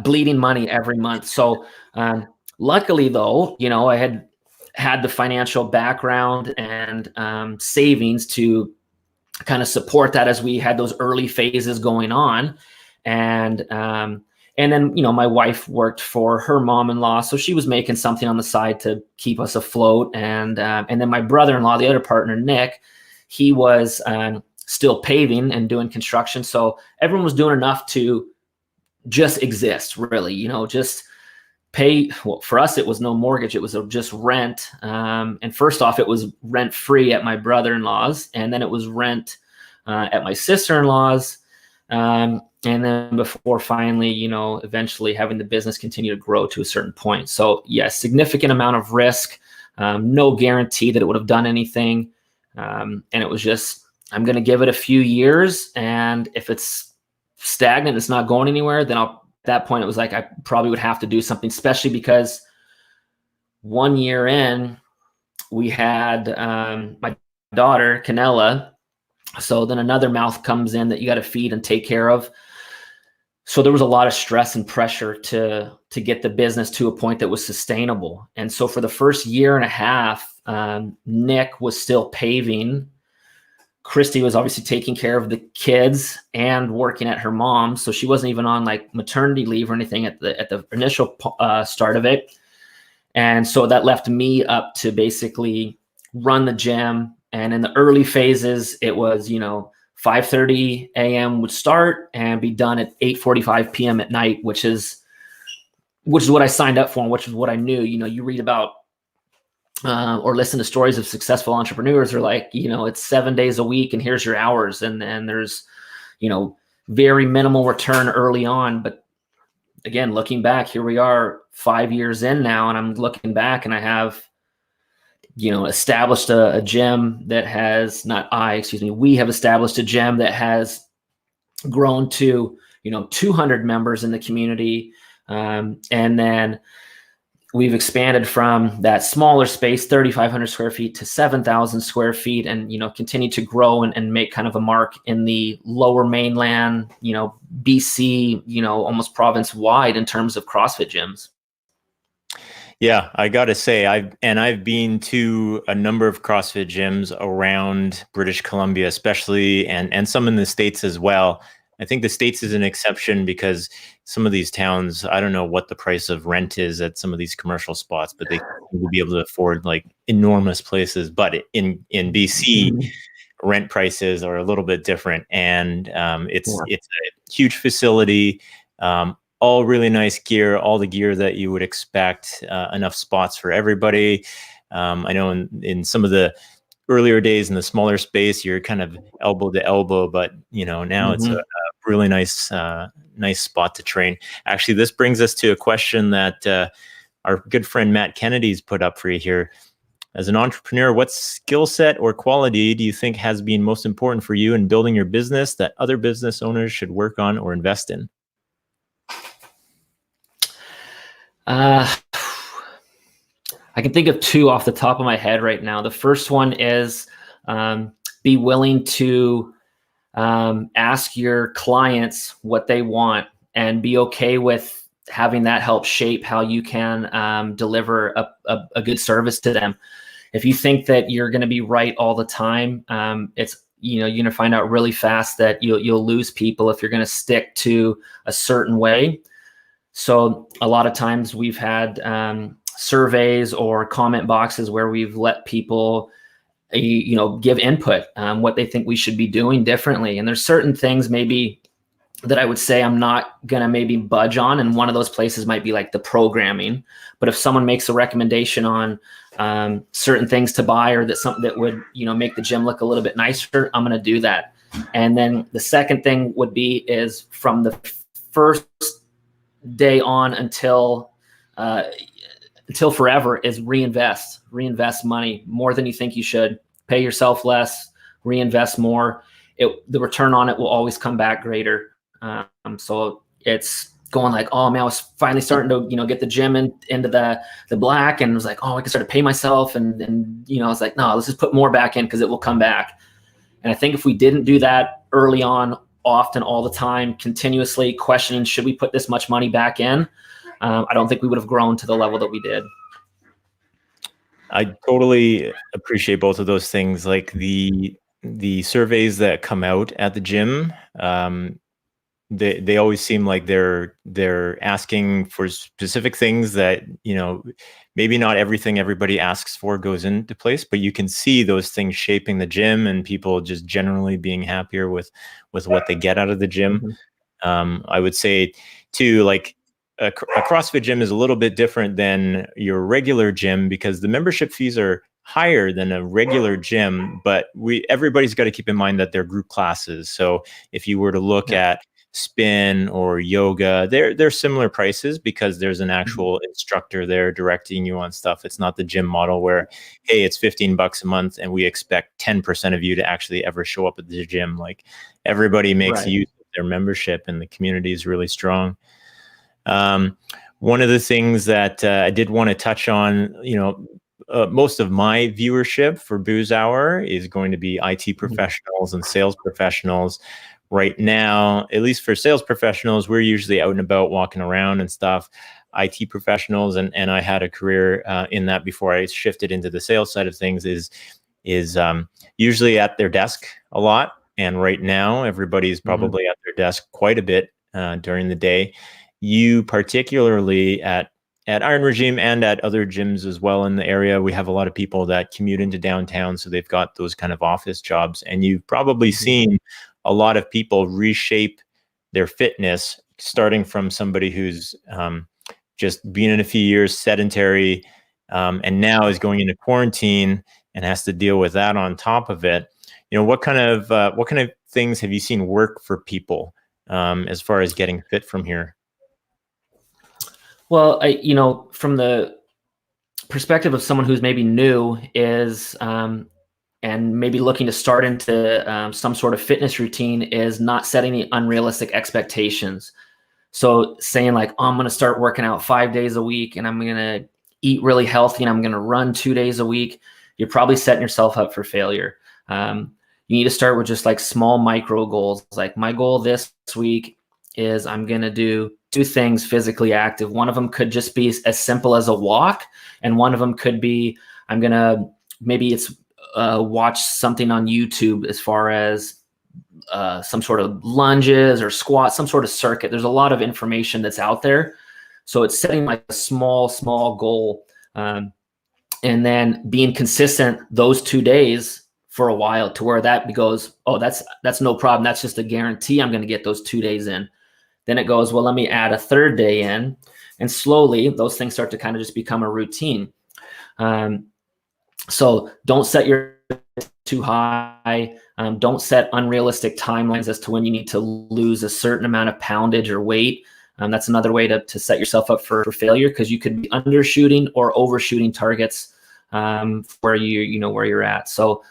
Bleeding money every month. So luckily, though, I had the financial background and savings to kind of support that as we had those early phases going on. And then, my wife worked for her mom-in-law, so she was making something on the side to keep us afloat. And then my brother-in-law, the other partner, Nick, he was still paving and doing construction. So everyone was doing enough to just exist, really, just pay. Well, for us, it was no mortgage. It was just rent. And first off, it was rent free at my brother-in-law's. And then it was rent at my sister-in-law's. And then before finally, eventually having the business continue to grow to a certain point. So significant amount of risk, no guarantee that it would have done anything. And it was just, I'm going to give it a few years. And if it's stagnant, it's not going anywhere, then at that point, it was like, I probably would have to do something, especially because 1 year in, we had my daughter, Canella. So then another mouth comes in that you got to feed and take care of. So there was a lot of stress and pressure to get the business to a point that was sustainable. And so for the first year and a half, Nick was still paving. Christy was obviously taking care of the kids and working at her mom, so she wasn't even on like maternity leave or anything at the initial start of it. And so that left me up to basically run the gym. And in the early phases, it was, 5:30 a.m. would start and be done at 8:45 p.m. at night, which is what I signed up for, and which is what I knew. You read about or listen to stories of successful entrepreneurs are like, it's 7 days a week and here's your hours. And there's, very minimal return early on. But again, looking back, here we are 5 years in now, and I'm looking back and I have, established a gym that has we have established a gym that has grown to, 200 members in the community. And then we've expanded from that smaller space, 3,500 square feet, to 7,000 square feet, and continue to grow and make kind of a mark in the Lower Mainland, BC, almost province wide in terms of CrossFit gyms. Yeah, I gotta say, I've been to a number of CrossFit gyms around British Columbia, especially, and some in the States as well. I think the States is an exception because some of these towns, I don't know what the price of rent is at some of these commercial spots, but they will be able to afford like enormous places. But in BC, rent prices are a little bit different, and it's a huge facility. All really nice gear, all the gear that you would expect, enough spots for everybody. I know in some of the earlier days in the smaller space, you're kind of elbow to elbow, but now it's a really nice spot to train. Actually, this brings us to a question that our good friend Matt Kennedy's put up for you here. As an entrepreneur, what skill set or quality do you think has been most important for you in building your business that other business owners should work on or invest in? I can think of two off the top of my head right now. The first one is be willing to ask your clients what they want and be okay with having that help shape how you can deliver a good service to them. If you think that you're going to be right all the time, it's you're going to find out really fast that you'll lose people if you're going to stick to a certain way. So a lot of times we've had surveys or comment boxes where we've let people, give input, what they think we should be doing differently. And there's certain things maybe that I would say I'm not going to maybe budge on. And one of those places might be like the programming. But if someone makes a recommendation on certain things to buy, or that something that would, make the gym look a little bit nicer, I'm going to do that. And then the second thing would be is from the first day on until forever is reinvest money more than you think you should. Pay yourself less, reinvest more. The return on it will always come back greater. So it's going like, oh man, I was finally starting to, get the gym into the black, and it was like, oh, I can start to pay myself. And I was like, no, let's just put more back in because it will come back. And I think if we didn't do that early on, often, all the time, continuously questioning, should we put this much money back in? I don't think we would have grown to the level that we did. I totally appreciate both of those things. Like the surveys that come out at the gym, they always seem like they're asking for specific things that, maybe not everything everybody asks for goes into place, but you can see those things shaping the gym and people just generally being happier with what they get out of the gym. I would say too, like a CrossFit gym is a little bit different than your regular gym because the membership fees are higher than a regular gym, but everybody's got to keep in mind that they're group classes. So if you were to look at spin or yoga, they're similar prices because there's an actual instructor there directing you on stuff. It's not the gym model where, hey, it's $15 a month and we expect 10% of you to actually ever show up at the gym. Like everybody makes use of their membership and the community is really strong. One of the things that I did want to touch on, most of my viewership for Booze Hour is going to be IT professionals and sales professionals. right now, at least for sales professionals, we're usually out and about walking around and stuff. IT professionals, and I had a career in that before I shifted into the sales side of things, is usually at their desk a lot. And right now, everybody's probably at their desk quite a bit during the day. You particularly at Iron Regime and at other gyms as well in the area, we have a lot of people that commute into downtown, so they've got those kind of office jobs. And you've probably seen a lot of people reshape their fitness, starting from somebody who's just been in a few years sedentary, and now is going into quarantine and has to deal with that on top of it. What kind of things have you seen work for people as far as getting fit from here? Well, from the perspective of someone who's maybe new is, and maybe looking to start into some sort of fitness routine, is not setting the unrealistic expectations. So saying like, oh, I'm going to start working out 5 days a week and I'm going to eat really healthy and I'm going to run 2 days a week, you're probably setting yourself up for failure. You need to start with just like small micro goals. Like my goal this week is I'm going to do 2 things physically active. One of them could just be as simple as a walk. And one of them could be, I'm going to, maybe it's watch something on YouTube as far as some sort of lunges or squats, some sort of circuit. There's a lot of information that's out there. So it's setting like a small goal, and then being consistent those 2 days for a while to where that goes, oh, that's no problem. That's just a guarantee I'm going to get those 2 days in. Then it goes, well, let me add a 3rd day in, and slowly those things start to kind of just become a routine. So don't set your too high. Don't set unrealistic timelines as to when you need to lose a certain amount of poundage or weight. That's another way to set yourself up for failure, because you could be undershooting or overshooting targets where you're at. So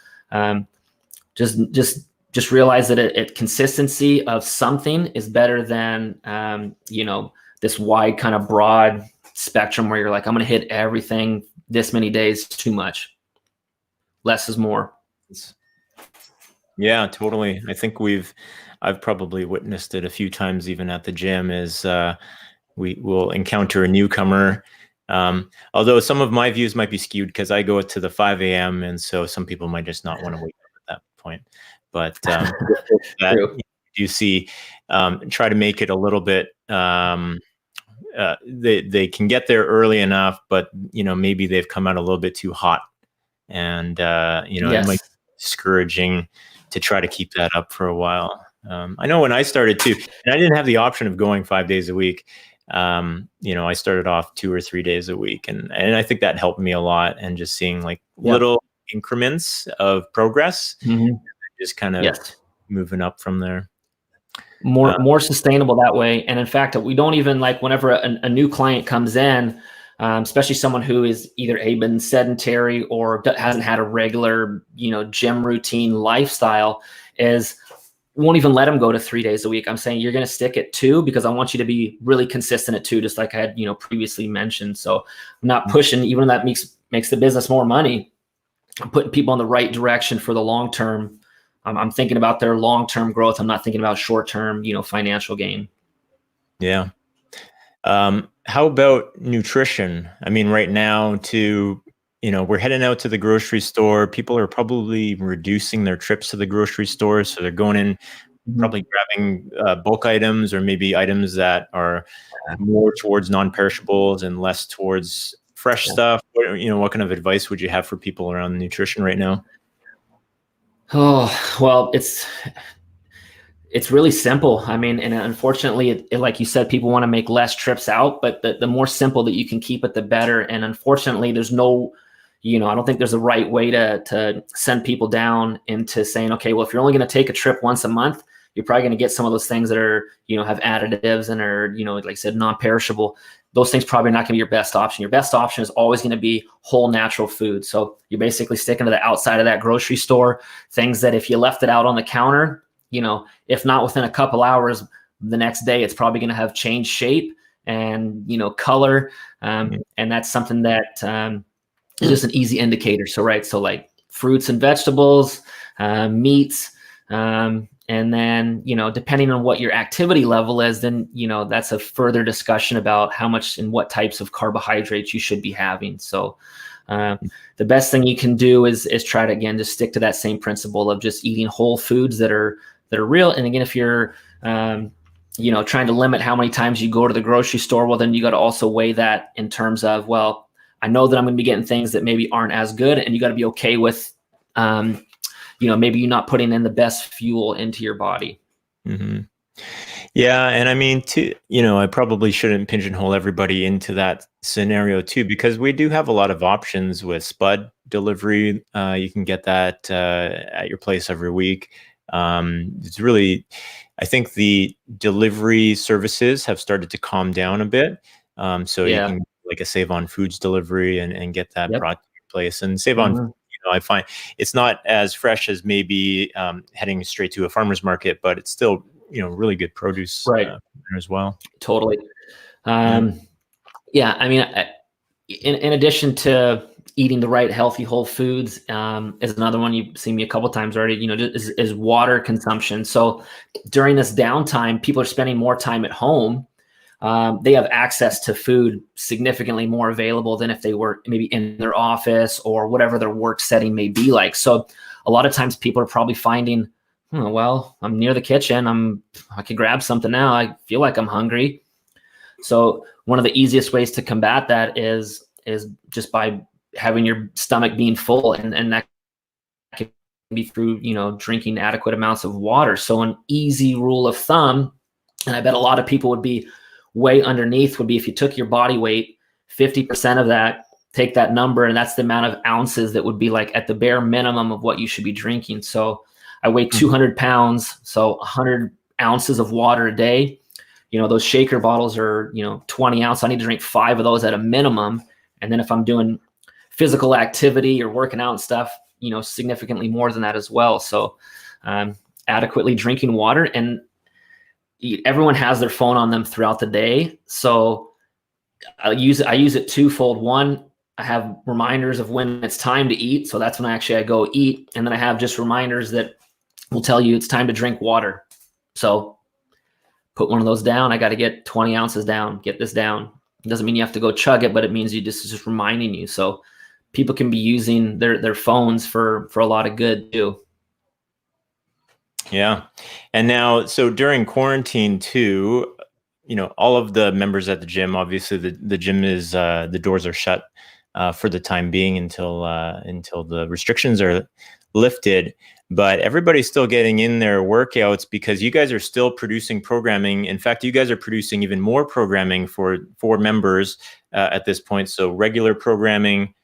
just realize that consistency of something is better than this wide kind of broad spectrum where you're like, I'm going to hit everything this many days. Too much. Less is more. Yeah, totally. I think I've probably witnessed it a few times, even at the gym, is we will encounter a newcomer. Although some of my views might be skewed because I go to the 5 a.m. and so some people might just not want to wake up at that point. But that you see, try to make it a little bit. They can get there early enough, but maybe they've come out a little bit too hot. And it might be discouraging to try to keep that up for a while. I know when I started too, and I didn't have the option of going 5 days a week. I started off 2 or 3 days a week, and I think that helped me a lot. And just seeing like little increments of progress, just kind of moving up from there. More sustainable that way. And in fact, we don't even like, whenever a new client comes in, especially someone who is either been sedentary or hasn't had a regular, gym routine lifestyle, won't even let them go to 3 days a week. I'm saying you're going to stick at 2 because I want you to be really consistent at 2, just like I had, previously mentioned. So I'm not pushing, even though that makes the business more money. I'm putting people in the right direction for the long term. I'm thinking about their long-term growth. I'm not thinking about short-term, financial gain. Yeah. How about nutrition? I mean, right now we're heading out to the grocery store. People are probably reducing their trips to the grocery store. So they're going in, probably grabbing bulk items, or maybe items that are more towards non-perishables and less towards fresh stuff. What kind of advice would you have for people around nutrition right now? Oh, well, it's really simple. I mean, and unfortunately, like you said, people want to make less trips out, but the more simple that you can keep it, the better. And unfortunately, there's no, I don't think there's a right way to send people down into saying, okay, well, if you're only going to take a trip once a month, you're probably going to get some of those things that are, have additives and are, like I said, non-perishable. Those things probably not going to be your best option. Your best option is always going to be whole natural food. So you're basically sticking to the outside of that grocery store, things that if you left it out on the counter, if not within a couple hours, the next day, it's probably going to have changed shape and, color. And that's something that is just an easy indicator. So, right. So like fruits and vegetables, meats, And then, depending on what your activity level is, then, that's a further discussion about how much and what types of carbohydrates you should be having. So the best thing you can do is try to, again, just stick to that same principle of just eating whole foods that are real. And again, if you're, trying to limit how many times you go to the grocery store, well, then you got to also weigh that in terms of, well, I know that I'm going to be getting things that maybe aren't as good, and you got to be okay with, maybe you're not putting in the best fuel into your body. Mm-hmm. Yeah. And I mean, I probably shouldn't pigeonhole everybody into that scenario too, because we do have a lot of options with Spud delivery. You can get that at your place every week. It's really, I think the delivery services have started to calm down a bit. So you can like a Save on Foods delivery and get that brought to your place. And Save on, I find it's not as fresh as maybe heading straight to a farmer's market, but it's still, really good produce as well. Totally. I mean, in addition to eating the right healthy whole foods, is another one you've seen me a couple of times already, is water consumption. So during this downtime, people are spending more time at home. They have access to food significantly more available than if they were maybe in their office or whatever their work setting may be like. So a lot of times people are probably finding, well, I'm near the kitchen. I could grab something now. I feel like I'm hungry. So one of the easiest ways to combat that is just by having your stomach being full, and that can be through, drinking adequate amounts of water. So an easy rule of thumb, and I bet a lot of people would be way underneath, would be if you took your body weight, 50% of that, take that number, and that's the amount of ounces that would be like at the bare minimum of what you should be drinking. So I weigh 200 pounds, so 100 ounces of water a day. Those shaker bottles are, 20 ounce. I need to drink 5 of those at a minimum. And then if I'm doing physical activity or working out and stuff, significantly more than that as well. So adequately drinking water, and everyone has their phone on them throughout the day. So I use it twofold. One, I have reminders of when it's time to eat. So that's when I go eat. And then I have just reminders that will tell you it's time to drink water. So put one of those down. I got to get 20 ounces down, get this down. It doesn't mean you have to go chug it, but it means it's just reminding you. So people can be using their phones for a lot of good too. Yeah. And now, so during quarantine too, all of the members at the gym, obviously the gym is, the doors are shut for the time being until the restrictions are lifted, but everybody's still getting in their workouts because you guys are still producing programming. In fact, you guys are producing even more programming for members at this point. So regular programming,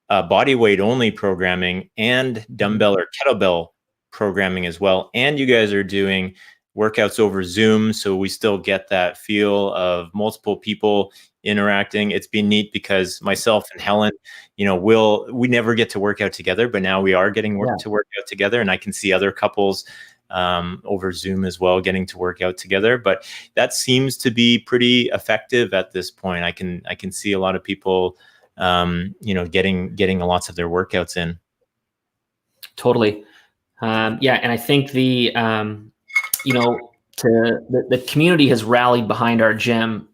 body weight only programming, and dumbbell or kettlebell programming as well. And you guys are doing workouts over Zoom, so we still get that feel of multiple people interacting. It's been neat because myself and Helen, we never get to work out together, but now we are getting to work out together, and I can see other couples over Zoom as well getting to work out together. But that seems to be pretty effective at this point. I can see a lot of people getting lots of their workouts in. Totally. And I think the community has rallied behind our gym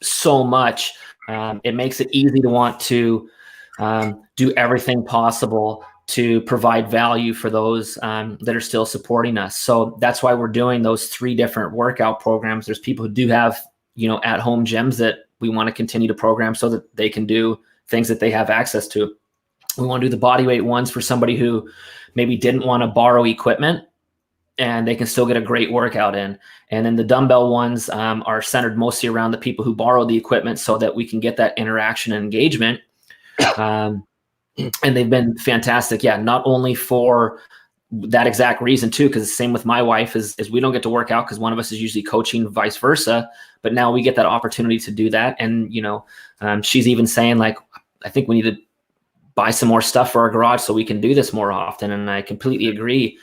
so much. It makes it easy to want to do everything possible to provide value for those that are still supporting us. So that's why we're doing those 3 different workout programs. There's people who do have, at home gyms that we want to continue to program so that they can do things that they have access to. We want to do the bodyweight ones for somebody who maybe didn't want to borrow equipment, and they can still get a great workout in. And then the dumbbell ones are centered mostly around the people who borrow the equipment so that we can get that interaction and engagement. And they've been fantastic. Yeah, not only for that exact reason too, because the same with my wife is we don't get to work out because one of us is usually coaching, vice versa. But now we get that opportunity to do that. And, she's even saying like, I think we need to buy some more stuff for our garage so we can do this more often. And I completely agree.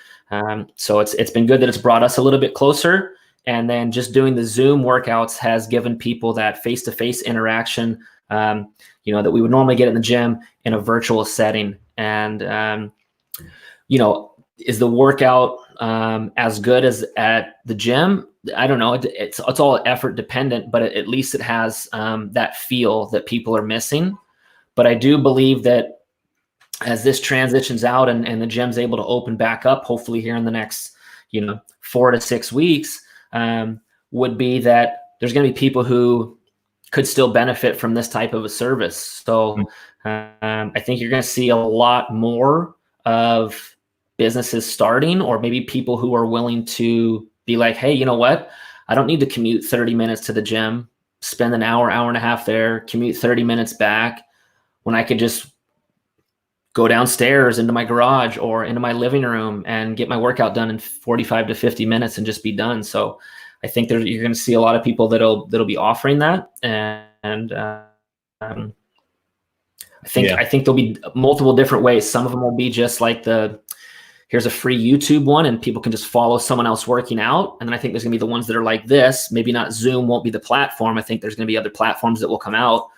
So it's been good that it's brought us a little bit closer. And then just doing the Zoom workouts has given people that face-to-face interaction, that we would normally get in the gym in a virtual setting. And, is the workout as good as at the gym? I don't know. It's all effort dependent, but at least it has that feel that people are missing. But I do believe that as this transitions out and the gym's able to open back up, hopefully here in the next, 4 to 6 weeks, would be that there's going to be people who could still benefit from this type of a service. So I think you're going to see a lot more of businesses starting, or maybe people who are willing to be like, hey, you know what? I don't need to commute 30 minutes to the gym, spend an hour and a half there, commute 30 minutes back, when I could just go downstairs into my garage or into my living room and get my workout done in 45 to 50 minutes and just be done. So I think you're going to see a lot of people that'll be offering that. And I think there'll be multiple different ways. Some of them will be just like here's a free YouTube one and people can just follow someone else working out. And then I think there's gonna be the ones that are like this. Maybe not Zoom won't be the platform. I think there's gonna be other platforms that will come out.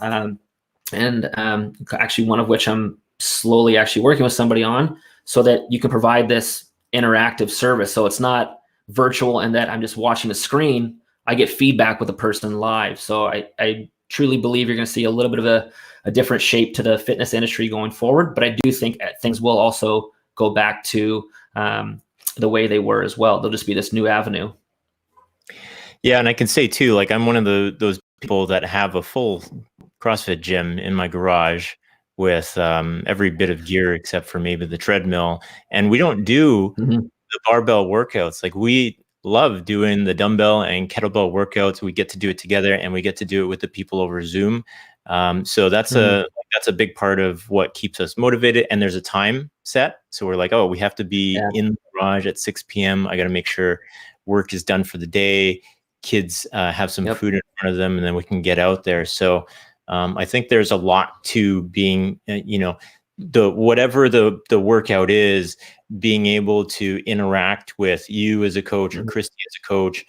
Actually one of which I'm slowly actually working with somebody on, so that you can provide this interactive service. So it's not virtual and that I'm just watching a screen. I get feedback with a person live. So I truly believe you're gonna see a little bit of a different shape to the fitness industry going forward. But I do think things will also go back to the way they were as well. They'll just be this new avenue. Yeah, and I can say too, like I'm one of those people that have a full CrossFit gym in my garage with every bit of gear except for maybe the treadmill. And we don't do the barbell workouts. Like we love doing the dumbbell and kettlebell workouts. We get to do it together, and we get to do it with the people over Zoom. So that's a big part of what keeps us motivated. And there's a time set. So we're like, oh, we have to be in the garage at 6 p.m. I got to make sure work is done for the day. Kids have some food in front of them, and then we can get out there. So I think there's a lot to being, whatever the workout is, being able to interact with you as a coach or Christy as a coach.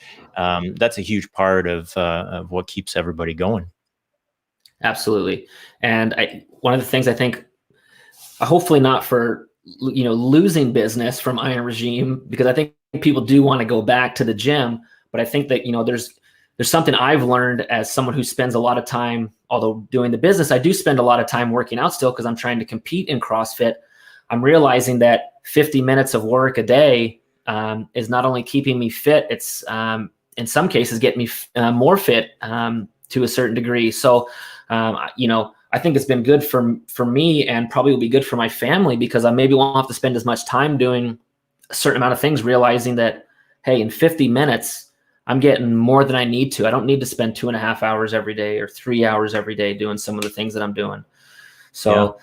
That's a huge part of what keeps everybody going. Absolutely. And one of the things I think, hopefully not for, losing business from Iron Regime, because I think people do want to go back to the gym, but I think that, there's something I've learned as someone who spends a lot of time, although doing the business, I do spend a lot of time working out still because I'm trying to compete in CrossFit. I'm realizing that 50 minutes of work a day is not only keeping me fit, it's in some cases getting me more fit to a certain degree. So, I think it's been good for me, and probably will be good for my family, because I maybe won't have to spend as much time doing a certain amount of things, realizing that, hey, in 50 minutes, I'm getting more than I need to. I don't need to spend 2.5 hours every day or 3 hours every day doing some of the things that I'm doing. So,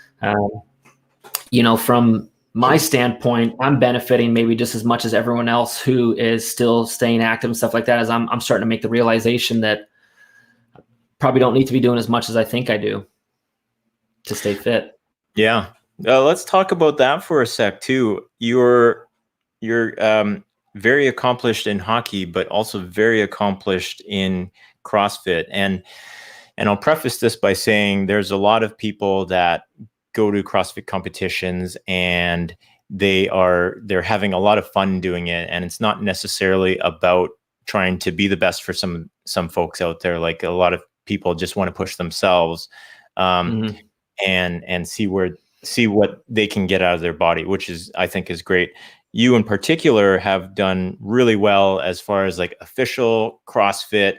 from my standpoint, I'm benefiting maybe just as much as everyone else who is still staying active and stuff like that, as I'm starting to make the realization that I probably don't need to be doing as much as I think I do to stay fit. Yeah. Let's talk about that for a sec too. You're very accomplished in hockey, but also very accomplished in CrossFit. And I'll preface this by saying there's a lot of people that go to CrossFit competitions and they're having a lot of fun doing it. And it's not necessarily about trying to be the best for some folks out there. Like a lot of people just want to push themselves and see what they can get out of their body, which I think is great. You in particular have done really well as far as like official CrossFit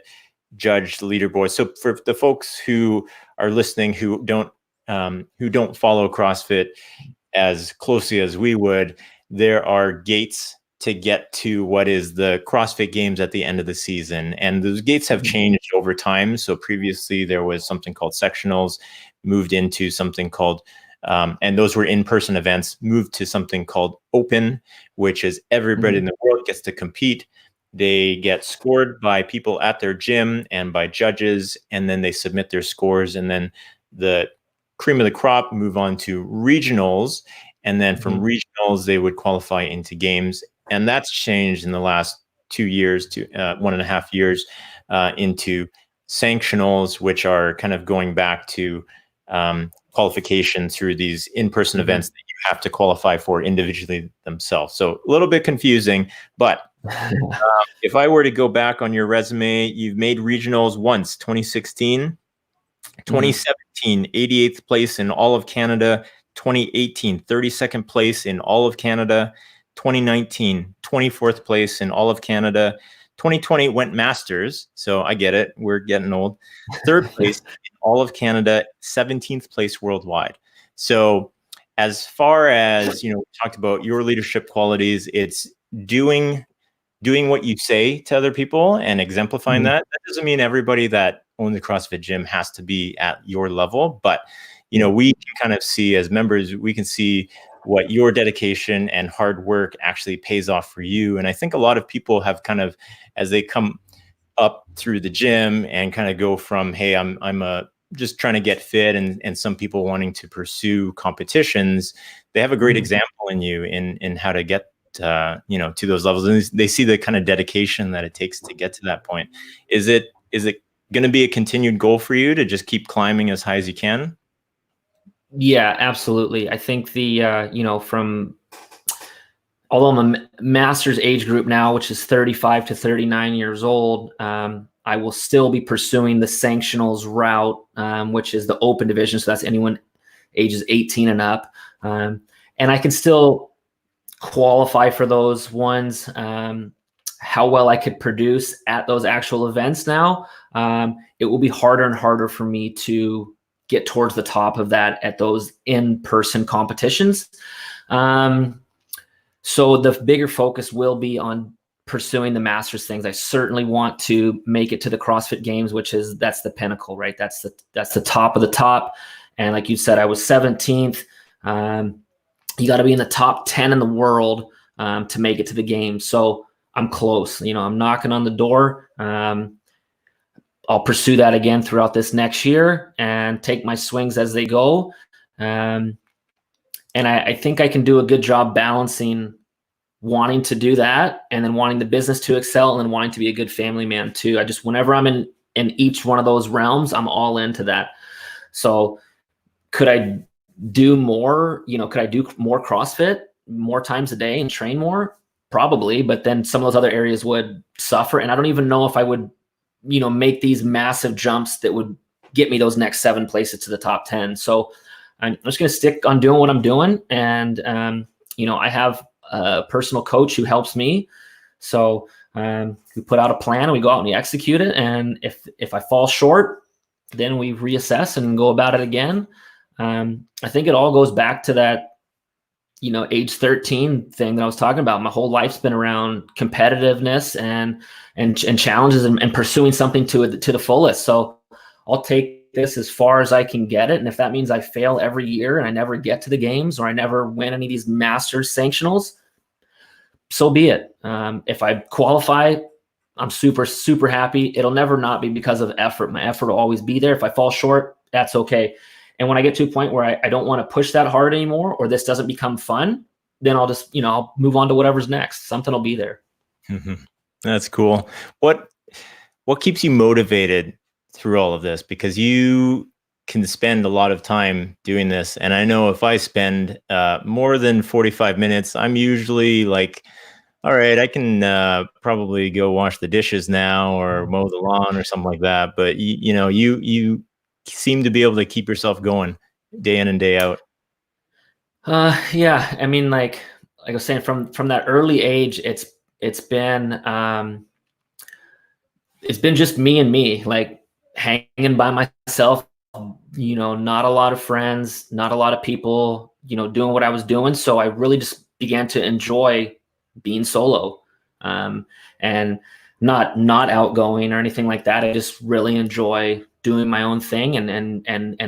judged leaderboards. So for the folks who are listening who don't follow CrossFit as closely as we would, there are gates to get to what is the CrossFit Games at the end of the season. And those gates have changed over time. So previously there was something called sectionals, moved into something called and those were in-person events, moved to something called open, which is everybody in the world gets to compete. They get scored by people at their gym and by judges, and then they submit their scores. And then the cream of the crop move on to regionals. And then from regionals, they would qualify into games. And that's changed in the last 2 years to 1.5 years into sanctionals, which are kind of going back to qualification through these in-person events that have to qualify for individually themselves. So a little bit confusing, but if I were to go back on your resume, you've made regionals once, 2016, 2017, 88th place in all of Canada, 2018, 32nd place in all of Canada, 2019, 24th place in all of Canada, 2020 went Masters, so I get it, we're getting old. Third place in all of Canada, 17th place worldwide. So as far as, we talked about your leadership qualities, it's doing what you say to other people and exemplifying that. That doesn't mean everybody that owns a CrossFit gym has to be at your level, but we can kind of see, as members, we can see what your dedication and hard work actually pays off for you. And I think a lot of people have kind of, as they come up through the gym and kind of go from, hey, I'm just trying to get fit, and some people wanting to pursue competitions, they have a great example in you in how to get to those levels, and they see the kind of dedication that it takes to get to that point. Is it going to be a continued goal for you to just keep climbing as high as you can? Yeah, absolutely. I think although I'm a master's age group now, which is 35 to 39 years old, I will still be pursuing the sanctionals route, which is the open division. So that's anyone ages 18 and up. And I can still qualify for those ones. How well I could produce at those actual events now, it will be harder and harder for me to get towards the top of that at those in-person competitions. So the bigger focus will be on pursuing the Masters things. I certainly want to make it to the CrossFit Games, that's the pinnacle, right? That's the top of the top. And like you said, I was 17th. You got to be in the top 10 in the world to make it to the games. So I'm close. I'm knocking on the door. I'll pursue that again throughout this next year and take my swings as they go. And I think I can do a good job balancing wanting to do that and then wanting the business to excel and then wanting to be a good family man too. Whenever I'm in each one of those realms, I'm all into that. So could I do more? Could I do more CrossFit more times a day and train more? Probably, but then some of those other areas would suffer. And I don't even know if I would, make these massive jumps that would get me those next 7 places to the top 10. So I'm just going to stick on doing what I'm doing. And, I have a personal coach who helps me. So we put out a plan and we go out and we execute it. And if I fall short, then we reassess and go about it again. I think it all goes back to that, age 13 thing that I was talking about. My whole life's been around competitiveness and challenges and pursuing something to the fullest. So I'll take this as far as I can get it. And if that means I fail every year and I never get to the games or I never win any of these Masters sanctionals, so be it. If I qualify, I'm super, super happy. It'll never not be because of effort. My effort will always be there. If I fall short, that's okay. And when I get to a point where I don't want to push that hard anymore, or this doesn't become fun, then I'll just, I'll move on to whatever's next. Something will be there. Mm-hmm. That's cool. What keeps you motivated through all of this? Because you can spend a lot of time doing this. And I know if I spend more than 45 minutes, I'm usually like, all right, I can probably go wash the dishes now or mow the lawn or something like that. But you seem to be able to keep yourself going day in and day out. Yeah. I mean, like I was saying, from that early age, it's been just me and me, like hanging by myself, not a lot of friends, not a lot of people, doing what I was doing. So I really just began to enjoy being solo, and not outgoing or anything like that. I just really enjoy doing my own thing and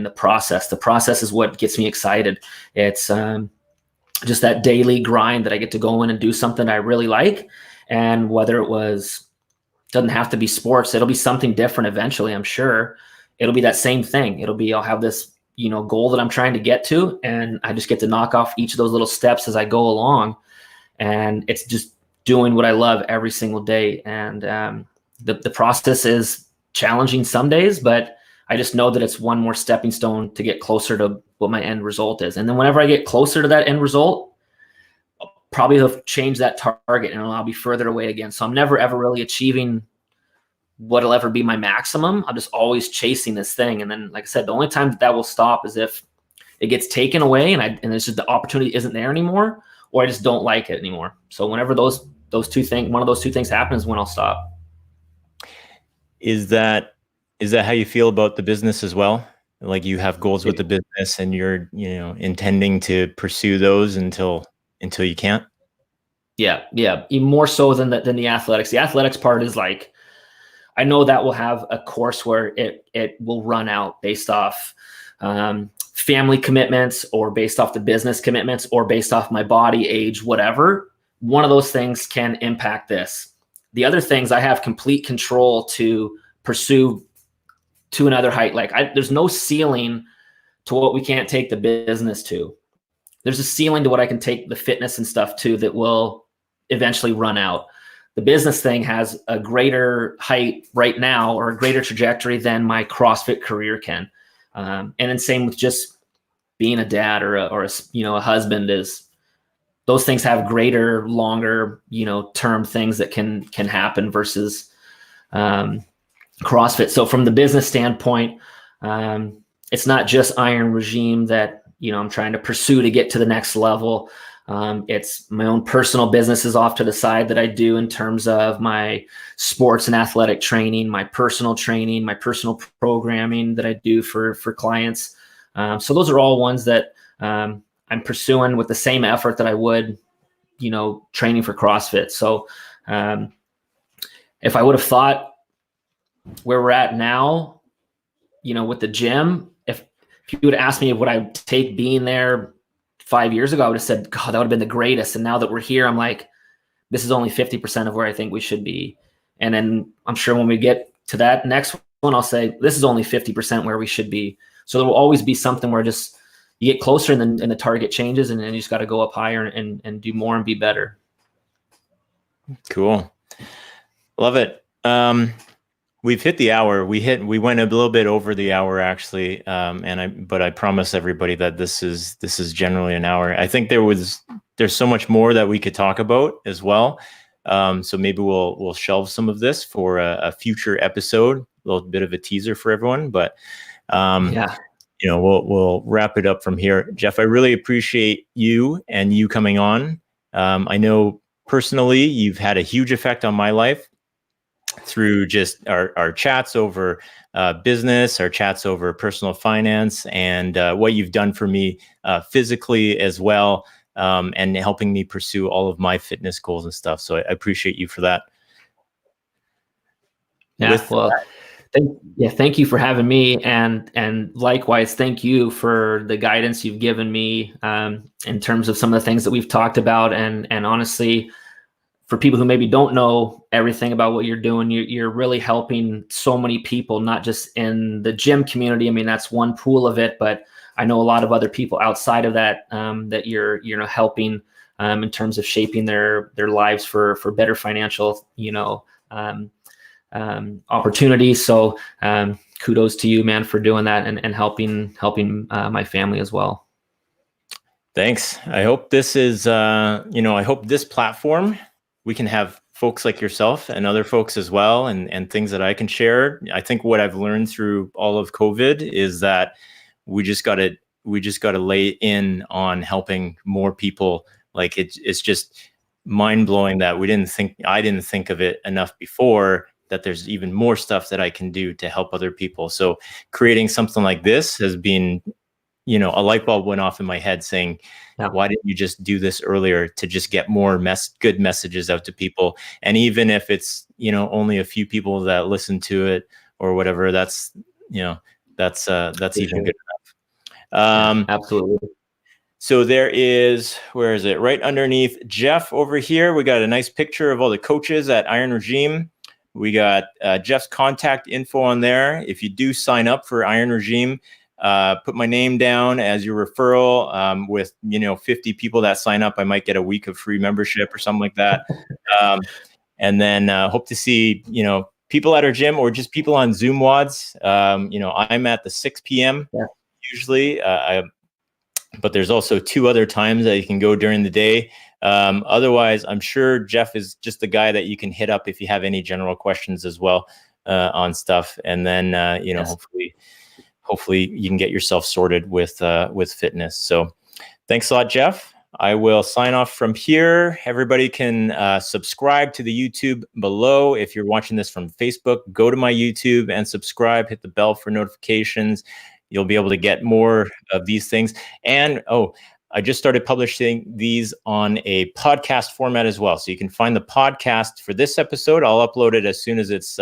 the process. The process is what gets me excited. It's just that daily grind that I get to go in and do something I really like. And whether doesn't have to be sports, it'll be something different eventually, I'm sure. It'll be that same thing. I'll have this, goal that I'm trying to get to, and I just get to knock off each of those little steps as I go along. And it's just doing what I love every single day. And the process is challenging some days, but I just know that it's one more stepping stone to get closer to what my end result is. And then whenever I get closer to that end result, I'll probably have changed that target and I'll be further away again. So I'm never, ever really achieving what'll ever be my maximum. I'm just always chasing this thing. And then, like I said, the only time that will stop is if it gets taken away and it's just the opportunity isn't there anymore, or I just don't like it anymore. So whenever one of those two things happen is when I'll stop. Is that how you feel about the business as well? Like you have goals with the business and you're, intending to pursue those until you can't? Yeah. Even more so than the athletics. The athletics part is like, I know that will have a course where it will run out based off family commitments, or based off the business commitments, or based off my body, age, whatever. One of those things can impact this. The other things I have complete control to pursue to another height. Like there's no ceiling to what we can't take the business to. There's a ceiling to what I can take the fitness and stuff to that will eventually run out. The business thing has a greater height right now, or a greater trajectory than my CrossFit career can. And then same with just being a dad or a husband. Is those things have greater, longer, term things that can happen versus CrossFit. So from the business standpoint, it's not just Iron Regime that, I'm trying to pursue to get to the next level. It's my own personal businesses off to the side that I do in terms of my sports and athletic training, my personal training, my personal programming that I do for clients. So those are all ones that I'm pursuing with the same effort that I would, training for CrossFit. So if I would have thought where we're at now, with the gym, if you would ask me would I take being there 5 years ago, I would have said, God, that would have been the greatest. And now that we're here, I'm like, this is only 50% of where I think we should be. And then I'm sure when we get to that next one, I'll say, this is only 50% where we should be. So there will always be something where just you get closer and then the target changes, and then you just got to go up higher and do more and be better. Cool. Love it. We've hit the hour. We went a little bit over the hour actually. But I promise everybody that this is generally an hour. I think there's so much more that we could talk about as well. So maybe we'll shelve some of this for a future episode, a little bit of a teaser for everyone, but we'll wrap it up from here. Jeff, I really appreciate you coming on. I know personally you've had a huge effect on my life through just our chats over business, our chats over personal finance, and what you've done for me physically as well, and helping me pursue all of my fitness goals and stuff. So I appreciate you for that. Thank you for having me, and likewise, thank you for the guidance you've given me in terms of some of the things that we've talked about, and honestly, for people who maybe don't know everything about what you're doing, you're really helping so many people, not just in the gym community. I mean, that's one pool of it, but I know a lot of other people outside of that that you're helping in terms of shaping their lives for better financial opportunities. So kudos to you, man, for doing that and helping my family as well. Thanks. I hope this is I hope this platform, we can have folks like yourself and other folks as well, and things that I can share. I think what I've learned through all of COVID is that we just got to lay in on helping more people. Like it's just mind blowing that I didn't think of it enough before, that there's even more stuff that I can do to help other people. So creating something like this has been, a light bulb went off in my head saying, why didn't you just do this earlier to just get more good messages out to people? And even if it's, only a few people that listen to it or whatever, that's even good enough. Absolutely. So there is, where is it? Right underneath Jeff over here, we got a nice picture of all the coaches at Iron Regime. We got Jeff's contact info on there. If you do sign up for Iron Regime, put my name down as your referral. With 50 people that sign up, I might get a week of free membership or something like that. And then hope to see people at our gym or just people on Zoom WODs, I'm at the 6 p.m. usually, but there's also 2 other times that you can go during the day. Otherwise, I'm sure Jeff is just the guy that you can hit up if you have any general questions as well on stuff. And then, hopefully you can get yourself sorted with fitness. So thanks a lot, Jeff. I will sign off from here. Everybody can subscribe to the YouTube below. If you're watching this from Facebook, go to my YouTube and subscribe, hit the bell for notifications. You'll be able to get more of these things. And, I just started publishing these on a podcast format as well. So you can find the podcast for this episode. I'll upload it as soon as it's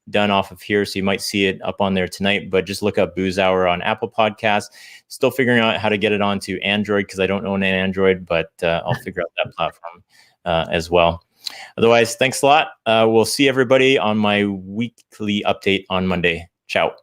done off of here. So you might see it up on there tonight, but just look up Booze Hour on Apple Podcasts. Still figuring out how to get it onto Android because I don't own an Android, but I'll figure out that platform as well. Otherwise, thanks a lot. We'll see everybody on my weekly update on Monday. Ciao.